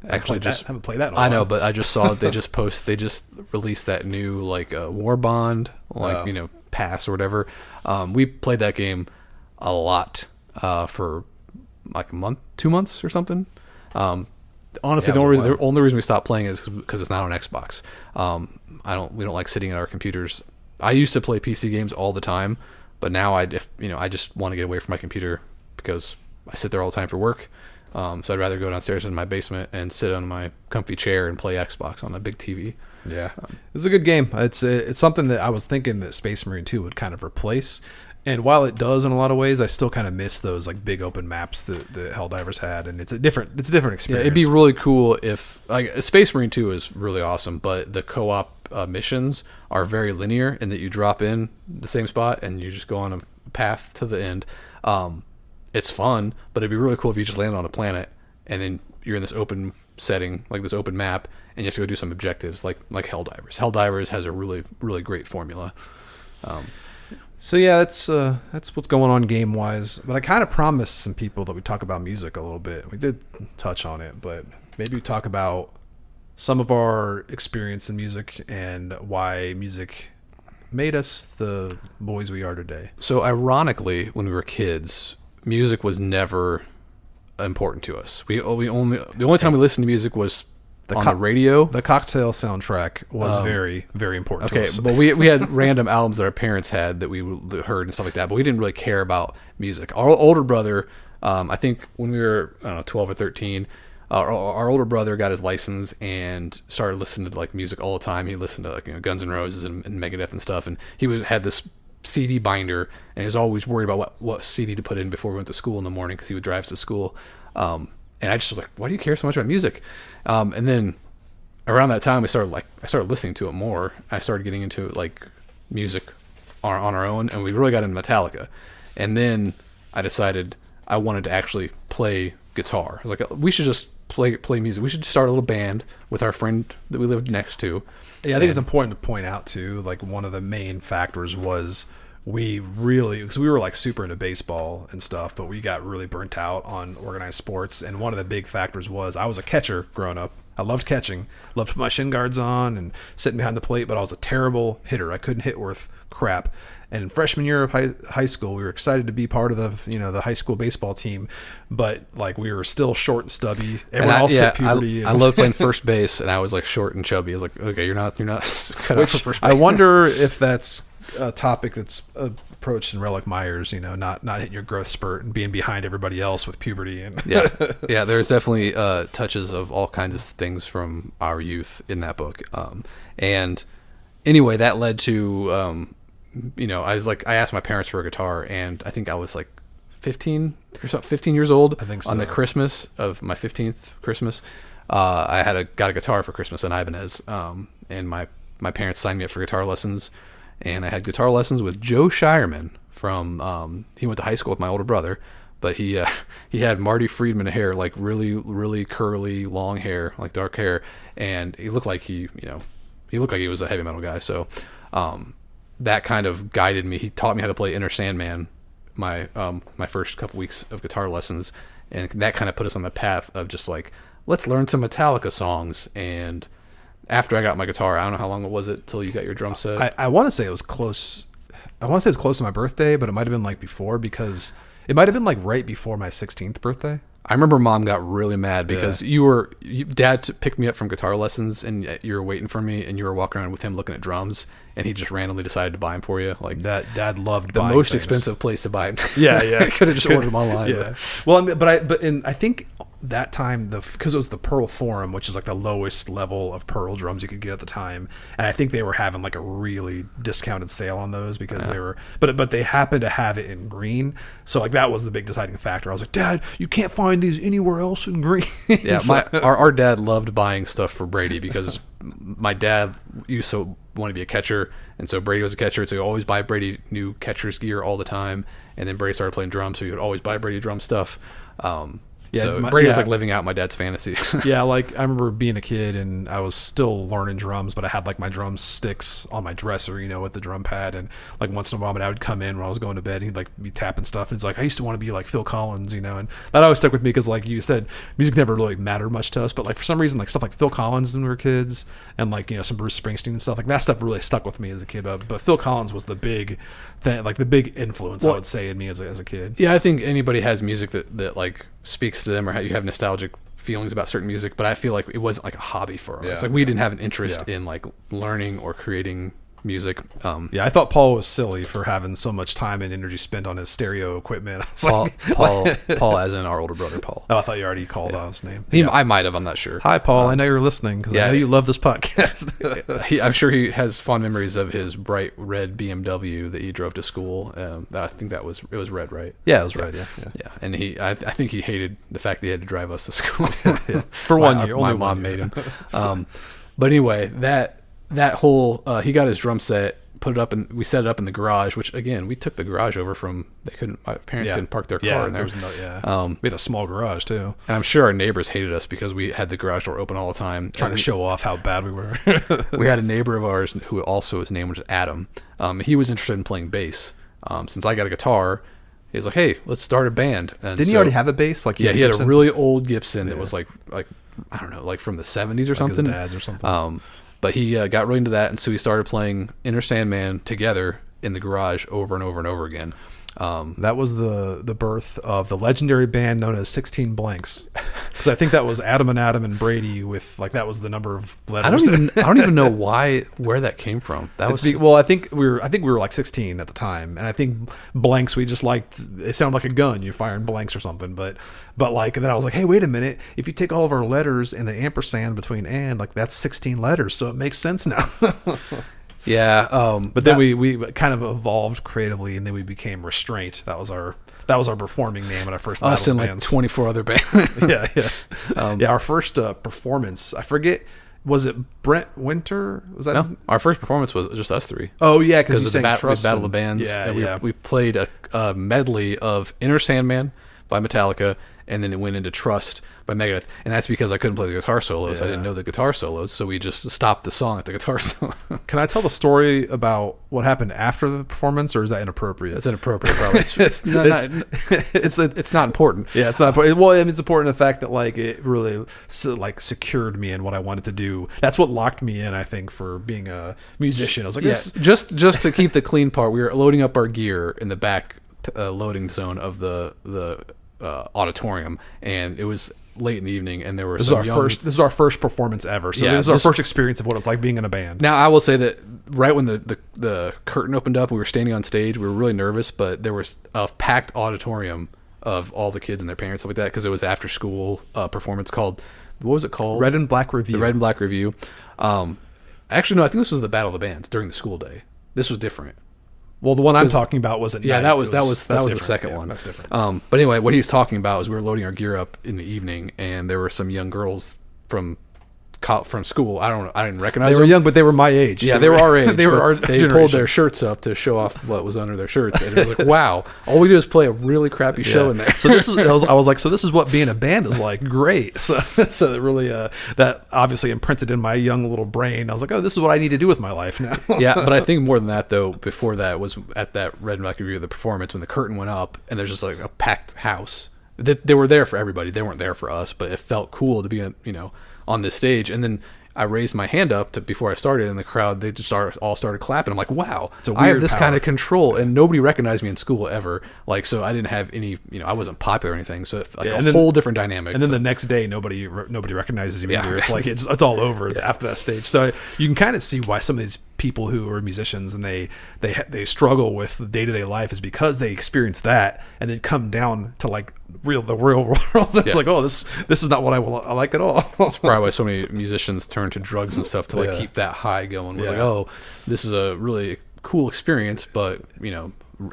Actually, I haven't played that in a while. I know, but I just saw they just released that new war bond pass or whatever. We played that game a lot for like a month, 2 months or something. Honestly, the only reason we stopped playing is because it's not on Xbox. We don't like sitting at our computers. I used to play PC games all the time, but now I just want to get away from my computer because I sit there all the time for work. So I'd rather go downstairs in my basement and sit on my comfy chair and play Xbox on a big TV. Yeah, it's a good game. It's something that I was thinking that Space Marine 2 would kind of replace. And while it does in a lot of ways, I still kind of miss those big open maps that Helldivers had, and it's a different experience. Yeah, it'd be really cool if Space Marine 2 is really awesome, but the co-op missions are very linear in that you drop in the same spot and you just go on a path to the end. It's fun, but it'd be really cool if you just land on a planet and then you're in this open setting, like this open map, and you have to go do some objectives, like Helldivers. Helldivers has a really, really great formula. So yeah, that's what's going on game wise. But I kind of promised some people that we talk about music a little bit. We did touch on it, but maybe we talk about some of our experience in music and why music made us the boys we are today. So ironically, when we were kids, music was never important to us. The only time we listened to music was on the radio. The Cocktail soundtrack was very, very important to us. But we had random albums that our parents had that we heard and stuff like that, but we didn't really care about music. Our older brother, I think when we were 12 or 13, our older brother got his license and started listening to music all the time. He listened to Guns N' Roses and Megadeth and stuff, and he had this CD binder, and he was always worried about what CD to put in before we went to school in the morning because he would drive us to school. And I just was like, why do you care so much about music? And then around that time, I started listening to it more. I started getting into music on our own, and we really got into Metallica. And then I decided I wanted to actually play guitar. I was like, we should just play music. We should start a little band with our friend that we lived next to. Yeah, I think it's important to point out too, like one of the main factors was because we were like super into baseball and stuff, but we got really burnt out on organized sports. And one of the big factors was I was a catcher growing up. I loved catching, loved to put my shin guards on and sitting behind the plate, but I was a terrible hitter. I couldn't hit worth crap. And freshman year of high school, we were excited to be part of the high school baseball team, but like we were still short and stubby. Everyone else hit puberty. I loved playing first base, and I was like short and chubby. I was like, okay, you're not cut out for first base. I wonder if that's a topic that's approached in Relic Myers, not hitting your growth spurt and being behind everybody else with puberty. And yeah, there's definitely touches of all kinds of things from our youth in that book. And anyway, that led to, I asked my parents for a guitar, and I think I was like 15 or so, 15 years old. I think so. On the Christmas of my 15th Christmas, I got a guitar for Christmas in Ibanez, and my parents signed me up for guitar lessons. And I had guitar lessons with Joe Shireman from, he went to high school with my older brother, but he had Marty Friedman hair, like really, really curly, long hair, like dark hair. And he looked like he looked like he was a heavy metal guy. So, that kind of guided me. He taught me how to play Inner Sandman my first couple weeks of guitar lessons. And that kind of put us on the path of just like, let's learn some Metallica songs. And after I got my guitar, I don't know how long it was till you got your drum set. I want to say it was close. I want to say it was close to my birthday, but it might have been like before, because it might have been like right before my 16th birthday. I remember Mom got really mad because Dad picked me up from guitar lessons, and you were waiting for me, and you were walking around with him looking at drums, and he just randomly decided to buy them for you. Like that, Dad loved the buying most things. Expensive place to buy them. Yeah. I could have just ordered them online. Yeah. Well, I think that time because it was the Pearl Forum, which is like the lowest level of Pearl drums you could get at the time, and I think they were having like a really discounted sale on those because they were, but they happened to have it in green, so like that was the big deciding factor. I was like, Dad, you can't find these anywhere else in green. Yeah, our dad loved buying stuff for Brady because my dad used to want to be a catcher, and so Brady was a catcher, so he would always buy Brady new catcher's gear all the time. And then Brady started playing drums, so he would always buy Brady drum stuff. Brady was like living out my dad's fantasy. Yeah, like I remember being a kid and I was still learning drums, but I had like my drum sticks on my dresser, with the drum pad, and like once in a while my dad would come in when I was going to bed and he'd like be tapping stuff, and he's like, I used to want to be like Phil Collins, and that always stuck with me because like you said, music never really mattered much to us, but like for some reason like stuff like Phil Collins when we were kids and like some Bruce Springsteen and stuff like that stuff really stuck with me as a kid, but Phil Collins was the big thing, like the big influence, I would say, in me as a kid. Yeah, I think anybody has music that like speaks to them, or how you have nostalgic feelings about certain music, but I feel like it wasn't like a hobby for us. Like we didn't have an interest in like learning or creating music. I thought Paul was silly for having so much time and energy spent on his stereo equipment. Paul as in our older brother, Paul. Oh, I thought you already called out his name. I might have, I'm not sure. Hi, Paul. I know you're listening because I know you love this podcast. I'm sure he has fond memories of his bright red BMW that he drove to school. I think it was red, right? Yeah, it was red. Yeah. And I think he hated the fact that he had to drive us to school. For 1 year. My mom made him. But anyway, that whole he got his drum set, put it up, and we set it up in the garage, which again we took the garage over from my parents couldn't park their car in there. We had a small garage too, and I'm sure our neighbors hated us because we had the garage door open all the time, trying to show off how bad we were. We had a neighbor of ours who also, his name was Adam. He was interested in playing bass. Since I got a guitar, he was like, hey, let's start a band. And didn't he already have a bass? Like, he had a really old Gibson that was like I don't know, like from the 70s or something. His dad's or something. But he got really into that, and so he started playing Inner Sandman together in the garage over and over and over again. That was the birth of the legendary band known as 16 Blanks, because I think that was Adam and Brady with like that was the number of letters. I don't even know where that came from. I think we were like 16 at the time, and I think blanks we just liked. It sounded like a gun. You're firing blanks or something, but like, and then I was like, hey, wait a minute. If you take all of our letters and the ampersand between and, like that's 16 letters, so it makes sense now. Yeah, but then we kind of evolved creatively, and then we became Restraint. That was our performing name at our first battle us and bands. Like 24 other bands. Yeah. Our first performance, I forget, was it Brent Winter? Was that our first performance was just us three. Oh yeah, because of the Battle of Bands. Yeah, We played a medley of Inner Sandman by Metallica and then it went into Trust by Megadeth, and that's because I couldn't play the guitar solos. I Yeah. didn't know the guitar solos, so we just stopped the song at the guitar solo. Can I tell the story about what happened after the performance, or is that inappropriate? That's inappropriate, probably. It's not important. Yeah, it's not important. Well, I mean, it's important in the fact that like it really secured me in what I wanted to do. That's what locked me in, I think, for being a musician. I was like, Yeah, this, just to keep the clean part, we were loading up our gear in the back loading zone of the auditorium, and it was late in the evening, and there were this is our first performance ever. So Yeah, this is our first experience of what it's like being in a band. Now, I will say that right when the curtain opened up, we were standing on stage. We were really nervous, but there was a packed auditorium of all the kids and their parents, stuff like that, because it was after school performance called, what was it called? Red and Black Review. The Red and Black Review. Actually, no, I think this was the Battle of the Bands during the school day. This was different. Well, the one I'm talking about was at Yeah, night. that was the different. second Yeah, one. That's different. But anyway, what he was talking about was we were loading our gear up in the evening, and there were some young girls from school. I didn't recognize They them. were young, but they were my age. Yeah, they were our age. They were our They generation. pulled their shirts up to show off what was under their shirts, and it was like, wow! All we do is play a really crappy show in there. So this is I was like, so this is what being a band is like. Great. So it really that obviously imprinted in my young little brain. I was like, oh, this is what I need to do with my life now. Yeah, but I think more than that, though, before that was at that Red and Black Review of the performance when the curtain went up and there's just like a packed house. They were there for everybody. They weren't there for us, but it felt cool to be on this stage. And then I raised my hand up before I started, and the crowd, they just all started clapping. I'm like, wow, I have this kind of control, and nobody recognized me in school ever. Like, so I didn't have any, I wasn't popular or anything. So whole different dynamic. And then the next day, nobody recognizes you either. Yeah. It's like it's all over after that stage. So you can kind of see why some of these people who are musicians and they struggle with day-to-day life is because they experience that and then come down to like the real world. It's like, oh, this is not what I like at all. That's probably why so many musicians turn to drugs and stuff to like keep that high going. It's like, oh, this is a really cool experience, but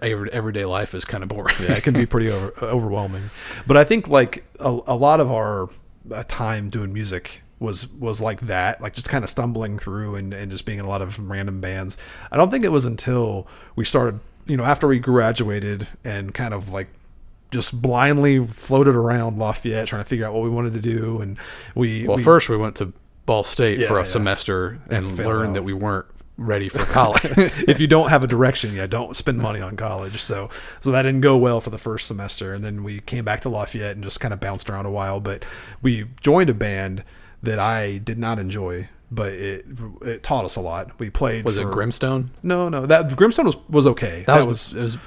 everyday life is kind of boring. Yeah, it can be pretty overwhelming. But I think like a lot of our time doing music was like that, like just kind of stumbling through and just being in a lot of random bands. I don't think it was until we started, after we graduated and kind of like just blindly floated around Lafayette trying to figure out what we wanted to do. And first we went to Ball State for a semester and learned that we weren't ready for college. If you don't have a direction, don't spend money on college. So that didn't go well for the first semester. And then we came back to Lafayette and just kind of bounced around a while. But we joined a band that I did not enjoy, but it taught us a lot. We played. Was it Grimstone? No, that Grimstone was okay. That was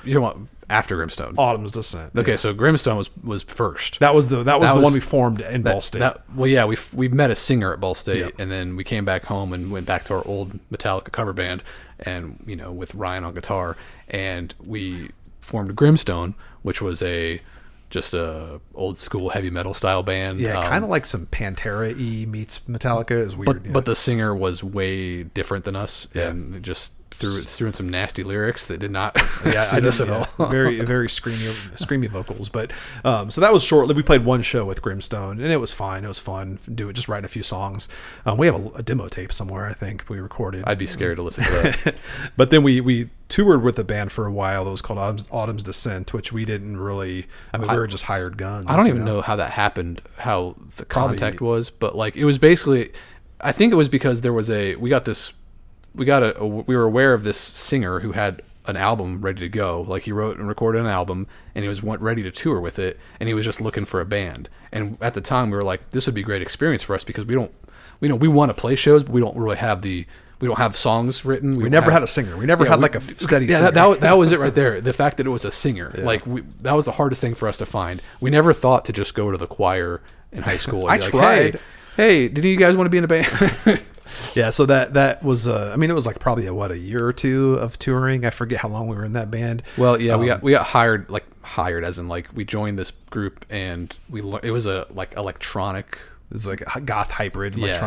after Grimstone. Autumn's Descent. Okay, so Grimstone was first. That was the one we formed in Ball State. We met a singer at Ball State, and then we came back home and went back to our old Metallica cover band, and with Ryan on guitar, and we formed Grimstone, which was just a old school heavy metal style band. Yeah, kind of like some Pantera-y meets Metallica. Is weird. But the singer was way different than us, and just threw in some nasty lyrics that did not suit us at all. Very, very screamy vocals. But so that was short. We played one show with Grimstone, and it was fine. It was fun. Just writing a few songs. We have a demo tape somewhere, I think, we recorded. I'd be scared to listen to that. But then we toured with the band for a while. That was called Autumn's Descent, which we didn't really. We were just hired guns. I don't even know how that happened, how the contact was, but like it was basically. I think it was because there was we were aware of this singer who had an album ready to go. Like he wrote and recorded an album, and he was ready to tour with it, and he was just looking for a band. And at the time, we were like, this would be a great experience for us because we want to play shows, but we don't really have we don't have songs written. We never had a singer. We never had like a steady singer. That was it right there. The fact that it was a singer. Yeah. Like that was the hardest thing for us to find. We never thought to just go to the choir in high school. And I tried. Hey, did you guys want to be in a band? Yeah, so that was it was like probably a year or two of touring. I forget how long we were in that band. Well, yeah, we got hired as in like we joined this group and it was electronic. It was like a goth hybrid. Like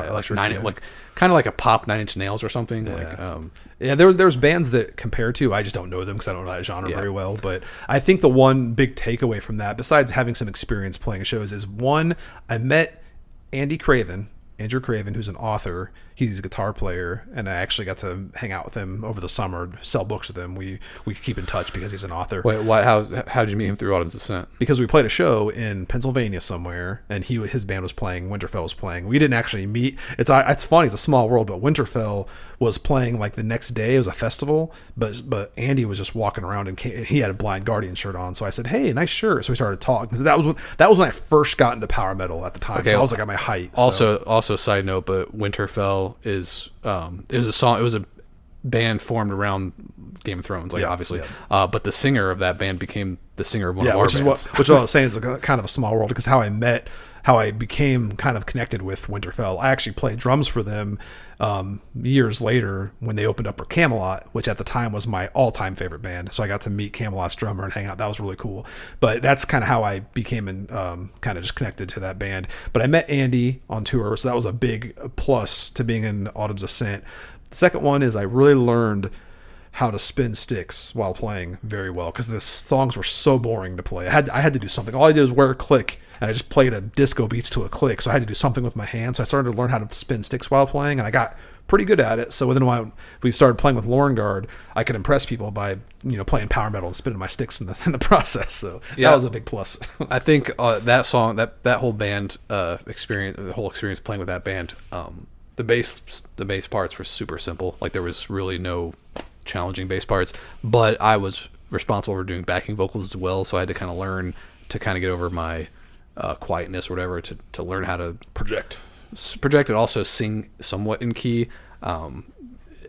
kind of like a pop 9 Inch Nails or something. Yeah. There was bands that compare to. I just don't know them because I don't know that genre very well. But I think the one big takeaway from that, besides having some experience playing shows, is one, I met Andy Craven, Andrew Craven, who's an author. He's a guitar player, and I actually got to hang out with him over the summer, sell books with him. We keep in touch because he's an author. Wait, how did you meet him through Autumn's Descent? Because we played a show in Pennsylvania somewhere, and his band was playing. Winterfell was playing. We didn't actually meet. It's funny. It's a small world, but Winterfell was playing like the next day. It was a festival, but Andy was just walking around, and he had a Blind Guardian shirt on. So I said, "Hey, nice shirt." So we started talking. So that was when I first got into power metal at the time. Okay, so I was like at my height. Also, side note, but Winterfell is it was a band formed around Game of Thrones, obviously. Yeah. But the singer of that band became the singer of one of our bands. Which I was saying is kind of a small world, because how I became kind of connected with Winterfell. I actually played drums for them years later when they opened up for Camelot, which at the time was my all-time favorite band. So I got to meet Camelot's drummer and hang out. That was really cool. But that's kind of how I became kind of just connected to that band. But I met Andy on tour, so that was a big plus to being in Autumn's Ascent. The second one is I really learned how to spin sticks while playing very well, because the songs were so boring to play. I had to do something. All I did was wear a click, and I just played a disco beats to a click, so I had to do something with my hands. So I started to learn how to spin sticks while playing, and I got pretty good at it. So then when we started playing with Lorenguard, I could impress people by playing power metal and spinning my sticks in the process. So that was a big plus. I think that song, that whole band experience, the whole experience playing with that band, the bass parts were super simple. Like there was really no challenging bass parts, but I was responsible for doing backing vocals as well, so I had to kind of learn to kind of get over my quietness or whatever, to learn how to project and also sing somewhat in key.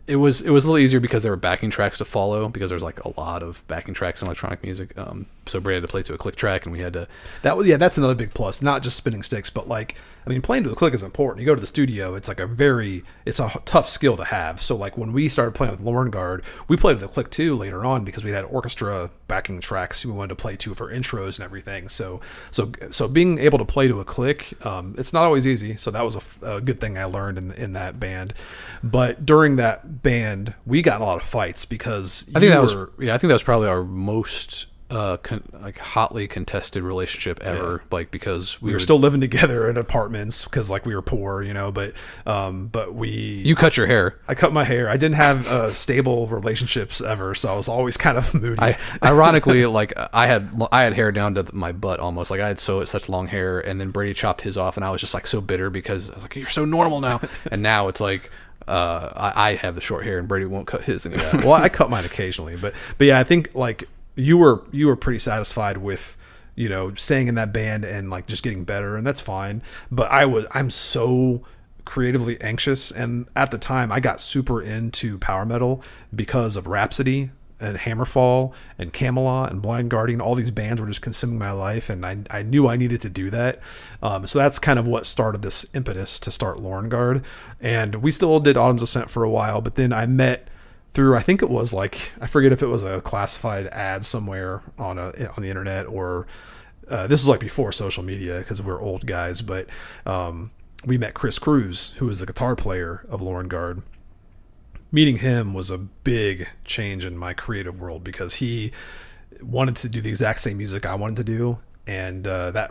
It was a little easier because there were backing tracks to follow, because there's like a lot of backing tracks in electronic music. So Brady had to play to a click track, and we had to. That's another big plus. Not just spinning sticks, but playing to a click is important. You go to the studio, it's a tough skill to have. So like when we started playing with Lorenguard, we played with a click too later on, because we had orchestra backing tracks we wanted to play to for intros and everything. So being able to play to a click, it's not always easy. So that was a good thing I learned in that band. But during that band, we got in a lot of fights, because I think that was probably our most hotly contested relationship ever. Because we were still living together in apartments, because we were poor, but you cut your hair. I cut my hair. I didn't have stable relationships ever, so I was always kind of moody. Ironically, I had hair down to my butt almost. I had such long hair, and then Brady chopped his off, and I was just so bitter, because I was like, "You're so normal now," and now it's I have the short hair, and Brady won't cut his anymore. Well, I cut mine occasionally, but yeah, I think you were pretty satisfied with staying in that band and just getting better, and that's fine. But I'm so creatively anxious, and at the time I got super into power metal because of Rhapsody and Hammerfall and Camelot and Blind Guardian. All these bands were just consuming my life, and I knew I needed to do that. So that's kind of what started this impetus to start Lorenguard. And we still did Autumn's Ascent for a while, but then I met through, I think it was I forget if it was a classified ad somewhere on the internet, or this was before social media, because we're old guys, but we met Chris Cruz, who was the guitar player of Lorenguard. Meeting him was a big change in my creative world, because he wanted to do the exact same music I wanted to do, and I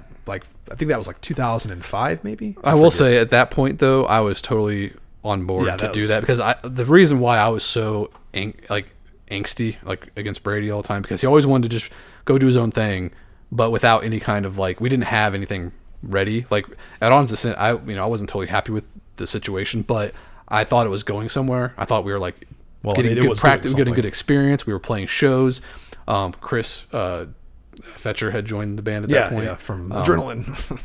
think that was 2005 maybe. I will say at that point though, I was totally on board to do that, because the reason why I was so angsty against Brady all the time, because he always wanted to just go do his own thing, but without any kind of we didn't have anything ready. At Autumn's Ascent, I wasn't totally happy with the situation, but I thought it was going somewhere. I thought we were getting good practice, getting good experience. We were playing shows. Chris Fetcher had joined the band at that point. From Adrenaline.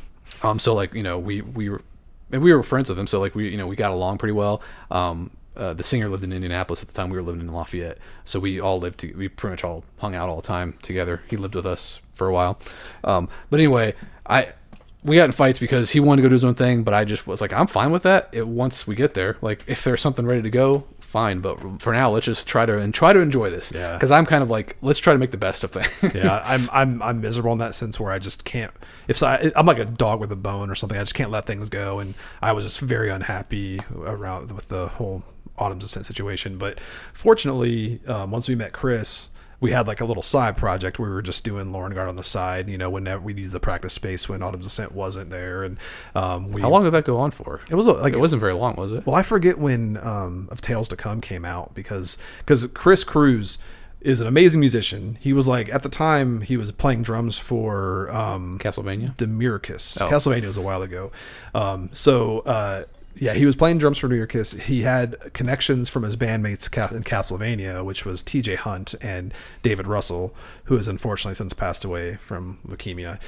We were friends with him, so we got along pretty well. The singer lived in Indianapolis at the time. We were living in Lafayette, so we pretty much all hung out all the time together. He lived with us for a while, but anyway, we got in fights because he wanted to go do his own thing, but I just was I'm fine with that. Once we get there, if there's something ready to go, fine. But for now, let's just try to enjoy this. Yeah. Because I'm kind of let's try to make the best of things. Yeah, I'm miserable in that sense, where I just can't. I'm like a dog with a bone or something. I just can't let things go, and I was just very unhappy with the whole Autumn's Ascent situation. But fortunately, once we met Chris, we had like a little side project where we were just doing Lorenguard on the side, whenever we'd use the practice space when Autumn's Ascent wasn't there. And how long did that go on for? It was like, it wasn't very long, was it? Well, I forget when Of Tales to Come came out, because Chris Cruz is an amazing musician. He was like, at the time, he was playing drums for Castlevania? Demirkis. Oh. Castlevania was a while ago. Yeah, he was playing drums for Demirkis. He had connections from his bandmates in Castlevania, which was TJ Hunt and David Russell, who has unfortunately since passed away from leukemia.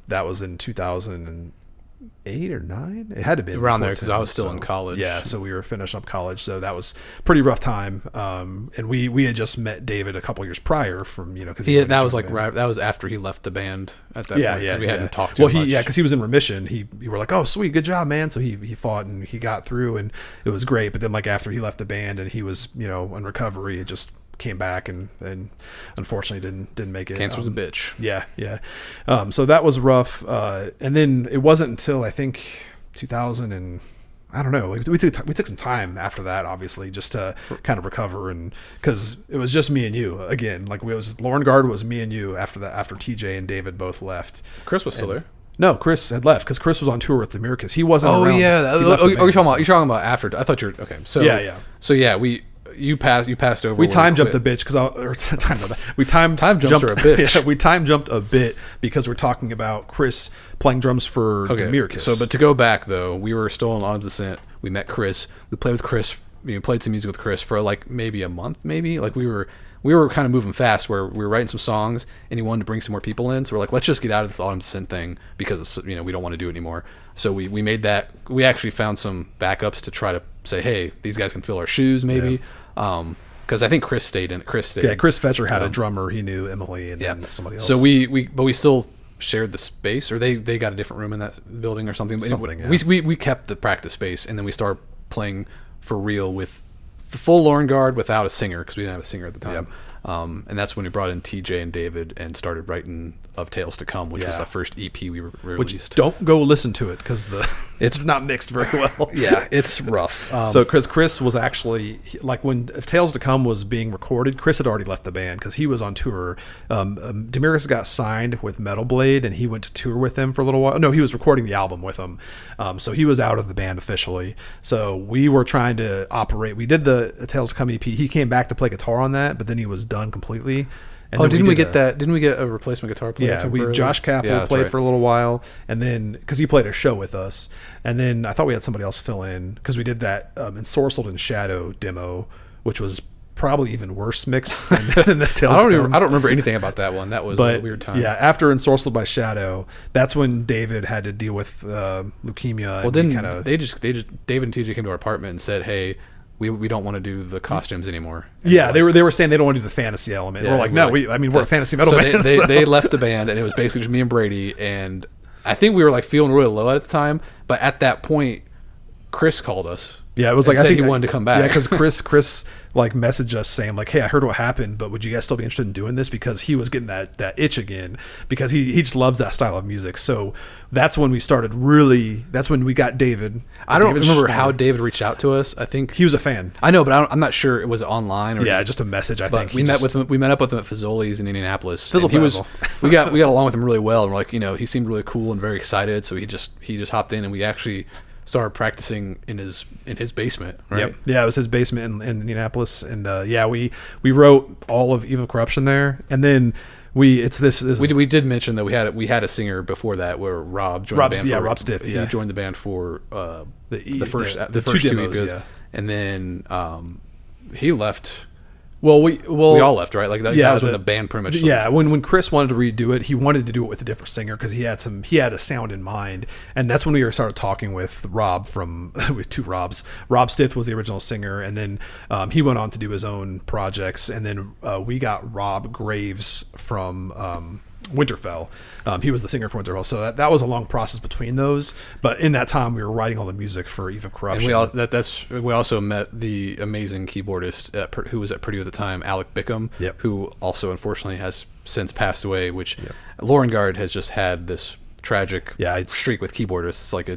That was in 2008 or 9. It had to be around there, because I was still in college. Yeah, so we were finishing up college, so that was pretty rough time. And we had just met David a couple years prior from because that was like that was after he left the band at that point. We hadn't talked to him much. Because he was in remission. He were like, oh sweet, good job, man. So he fought and he got through, and it was great. But then like after he left the band and he was in recovery, it just came back and unfortunately didn't make it. Cancer was a bitch. Yeah. So that was rough. And then it wasn't until I think 2000 and I don't know. We took some time after that, obviously, just to kind of recover, and because it was just me and you again. Like Lorenguard was me and you after that. After TJ and David both left, Chris was still there. No, Chris had left because Chris was on tour with Demirkis. He wasn't around. Oh yeah. You're talking about after. I thought okay. So yeah. So yeah, you passed over. We time jumped a bitch because we time jumps jumped are a bitch. Yeah, we time jumped a bit because we're talking about Chris playing drums for Demirkis. So, but to go back though, we were still on Autumn's Ascent. We met Chris. We played with Chris. Played some music with Chris for like maybe a month. Maybe like we were kind of moving fast where we were writing some songs and he wanted to bring some more people in. So we're like, let's just get out of this Autumn's Ascent thing because it's, we don't want to do it anymore. So we made that. We actually found some backups to try to say, hey, these guys can fill our shoes maybe. Yeah. Because I think Chris stayed in it. Chris Fetcher had a drummer. He knew Emily and then somebody else. So we still shared the space, or they got a different room in that building or something. We kept the practice space, and then we started playing for real with the full Lorenguard without a singer because we didn't have a singer at the time. And that's when we brought in TJ and David and started writing Of Tales to Come, which was the first EP we released. Which don't go listen to it because it's not mixed very well. Yeah, it's rough. So Chris was actually like when Of Tales to Come was being recorded, Chris had already left the band because he was on tour. Demirkis got signed with Metal Blade and he went to tour with them for a little while. No, he was recording the album with them. So he was out of the band officially. So we were trying to operate. We did the Of Tales to Come EP. He came back to play guitar on that, but then he was done completely. And didn't we get that? Didn't we get a replacement guitar player? Yeah, Josh Capel played for a little while, and then because he played a show with us, and then I thought we had somebody else fill in because we did that Ensorcelled in Shadow demo, which was probably even worse mixed than the Tales to Come. I don't remember anything about that one. That was a weird time. Yeah, after Ensorcelled by Shadow, that's when David had to deal with leukemia. Well, then David and TJ came to our apartment and said, "Hey, we don't want to do the costumes anymore." And they were saying they don't want to do the fantasy element. Yeah, we're like, we're a fantasy metal band. They left the band, and it was basically just me and Brady. And I think we were like feeling really low at the time. But at that point, Chris called us. Yeah, it was like I think he wanted to come back. Yeah, because Chris like messaged us saying like, "Hey, I heard what happened, but would you guys still be interested in doing this?" Because he was getting that itch again because he just loves that style of music. So that's when we started really. That's when we got David. I don't remember how David reached out to us. I think he was a fan. I know, but I'm not sure it was online or just a message. I think we met up with him at Fazoli's in Indianapolis. We got along with him really well, and we're like, he seemed really cool and very excited. So he just hopped in, and we actually started practicing in his basement, right? Yep. Yeah, it was his basement in Indianapolis, and we wrote all of Eve of Corruption there, and then we did mention that we had a singer before that where Rob joined the band. Rob Stith. He joined the band for the first two demos, and then he left. Well, we all left, right? Like that was when the band pretty much. Yeah, when Chris wanted to redo it, he wanted to do it with a different singer because he had a sound in mind, and that's when we started talking with Rob with two Robs. Rob Stith was the original singer, and then he went on to do his own projects, and then we got Rob Graves from Winterfell. He was the singer for Winterfell, so that was a long process between those. But in that time, we were writing all the music for Eve of Corruption. And we also met the amazing keyboardist who was at Purdue at the time, Alec Bickham, who also unfortunately has since passed away. Which Lorenguard has just had this tragic streak with keyboardists. Like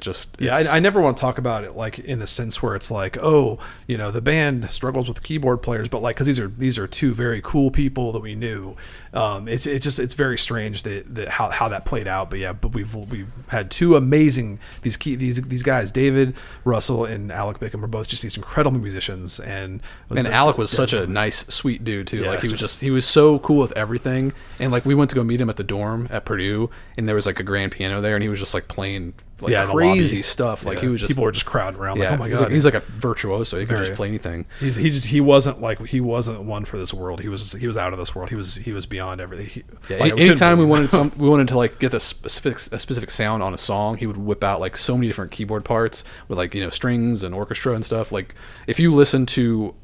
I never want to talk about it like in the sense where it's like, oh, the band struggles with keyboard players, but like, because these are two very cool people that we knew. It's very strange that how that played out. But we've had two amazing these guys, David Russell and Alec Bickham, were both just these incredible musicians, and Alec was such a nice, sweet dude too. Like he was so cool with everything, and like we went to go meet him at the dorm at Purdue, and there was like a grand piano there, and he was just like playing crazy stuff. Like he was just, people were just crowding around. Like, oh my god, he's like a virtuoso. He could just play anything. He wasn't one for this world. He was out of this world. He was beyond everything. Anytime we wanted to like get a specific sound on a song, he would whip out like so many different keyboard parts with like strings and orchestra and stuff. Like if you listen to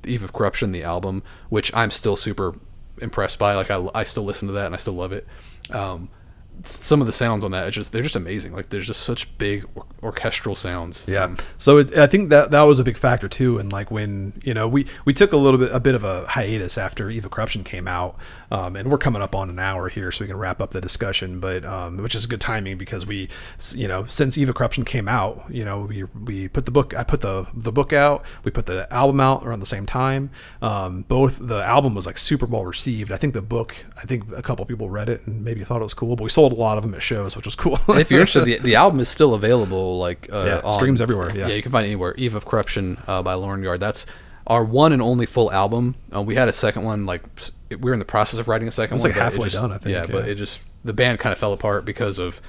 Eve of Corruption, the album, which I'm still super impressed by. Like I still listen to that and I still love it. Some of the sounds on that, they're just amazing. Like there's just such big orchestral sounds. Yeah. So I think that was a big factor too. And like when we took a bit of a hiatus after Eve of Corruption came out, and we're coming up on an hour here, so we can wrap up the discussion. But which is good timing because we, since Eve of Corruption came out, we put the book. I put the book out. We put the album out around the same time. Both the album was like super well received. I think the book. I think a couple people read it and maybe thought it was cool. But we sold a lot of them at shows, which was cool. And if you're interested, the album is still available. Like streams everywhere. Yeah, you can find it anywhere. Eve of Corruption by Lorenguard. That's our one and only full album. We had a second one. Like we were in the process of writing a second one. It was like halfway done, I think. Yeah, but the band kind of fell apart because of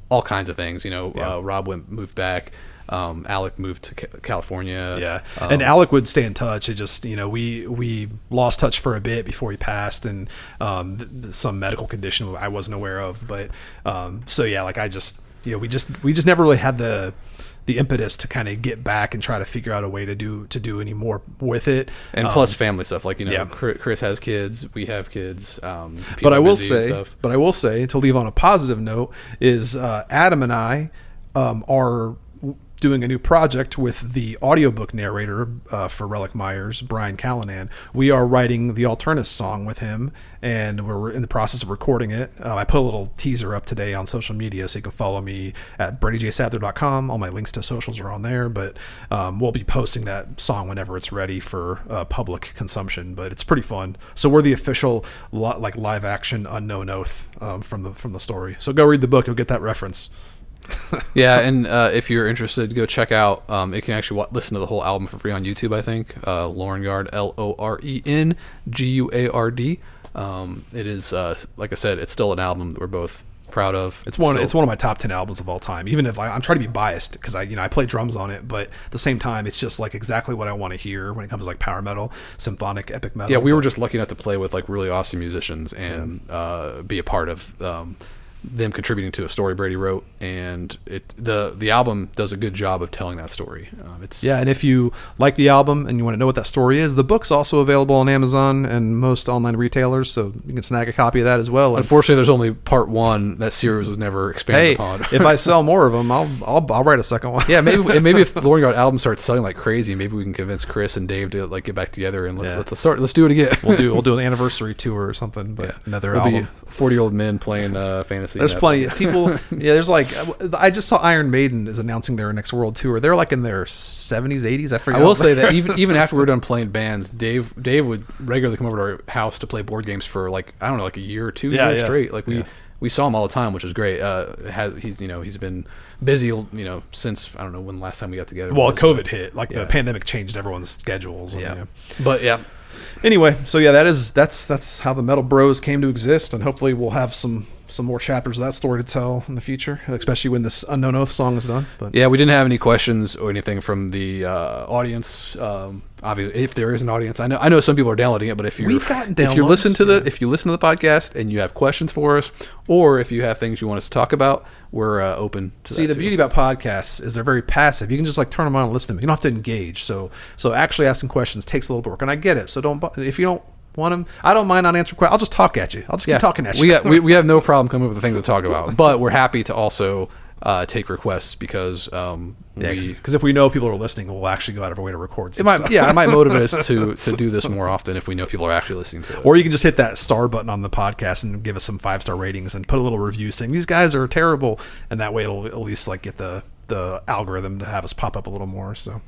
all kinds of things. Rob moved back. Alec moved to California. Yeah, and Alec would stay in touch. It just we lost touch for a bit before he passed, and some medical condition I wasn't aware of. But like I just we just never really had the impetus to kind of get back and try to figure out a way to do any more with it. And plus family stuff, like Chris has kids, we have kids. But I will say to leave on a positive note is Adam and I are doing a new project with the audiobook narrator for Relic Myers, Brian Callanan. We are writing the Alternus song with him, and we're in the process of recording it. I put a little teaser up today on social media, so you can follow me at BradyJSadler.com. All my links to socials are on there, but we'll be posting that song whenever it's ready for public consumption. But it's pretty fun. So we're the official live action Unknown Oath from the story. So go read the book; you'll get that reference. Yeah, and if you're interested, go check out. You can actually listen to the whole album for free on YouTube. I think Lorenguard, Lorenguard. It is like I said, it's still an album that we're both proud of. It's one of my top 10 albums of all time. Even if I'm trying to be biased because I play drums on it, but at the same time, it's just like exactly what I want to hear when it comes to like power metal, symphonic, epic metal. Yeah, we were just lucky enough to play with like really awesome musicians and be a part of them contributing to a story Brady wrote, and the album does a good job of telling that story. And if you like the album and you want to know what that story is, the book's also available on Amazon and most online retailers, so you can snag a copy of that as well. Unfortunately, there's only part one. That series was never expanded upon. If I sell more of them, I'll write a second one. Yeah, maybe if the Lorenguard album starts selling like crazy, maybe we can convince Chris and Dave to like get back together and let's do it again. We'll do an anniversary tour or something. But another album. Be 40-year-old men playing fantasy. There's plenty of people. Yeah, there's like I just saw Iron Maiden is announcing their next world tour. They're like in their 70s, 80s. I forget. I will say that even after we were done playing bands, Dave would regularly come over to our house to play board games for like I don't know, like a year or 2 years straight. Like we saw him all the time, which was great. He's been busy, since I don't know when the last time we got together. Well, COVID hit. Like the pandemic changed everyone's schedules. But Anyway, so that's how the Metal Bros came to exist, and hopefully we'll have some more chapters of that story to tell in the future, especially when this Unknown Oath song is done. But we didn't have any questions or anything from the audience. Obviously, if there is an audience, I know some people are downloading it, but if you listen to the podcast and you have questions for us, or if you have things you want us to talk about, we're open to that. See, the beauty about podcasts is they're very passive. You can just like turn them on and listen to them. You don't have to engage. So actually asking questions takes a little work, and I get it. So if you don't want them, I don't mind not answering questions. I'll just talk at you. I'll just keep talking at you. We have no problem coming up with the things to talk about, but we're happy to also take requests because because if we know people are listening, we'll actually go out of our way to record some stuff. it might motivate us to do this more often if we know people are actually listening to it. Or you can just hit that star button on the podcast and give us some 5-star ratings and put a little review saying these guys are terrible, and that way it'll at least like get the algorithm to have us pop up a little more. So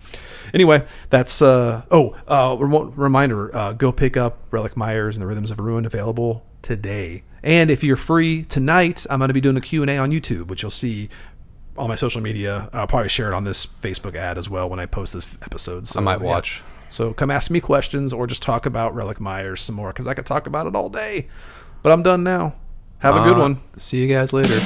anyway, that's reminder, go pick up Relic Myers and the Rhythms of Ruin, available today. And if you're free tonight, I'm going to be doing a Q&A on YouTube, which you'll see on my social media. I'll probably share it on this Facebook ad as well when I post this episode. So I might watch. Yeah. So come ask me questions or just talk about Relic Myers some more, because I could talk about it all day. But I'm done now. Have a good one. See you guys later.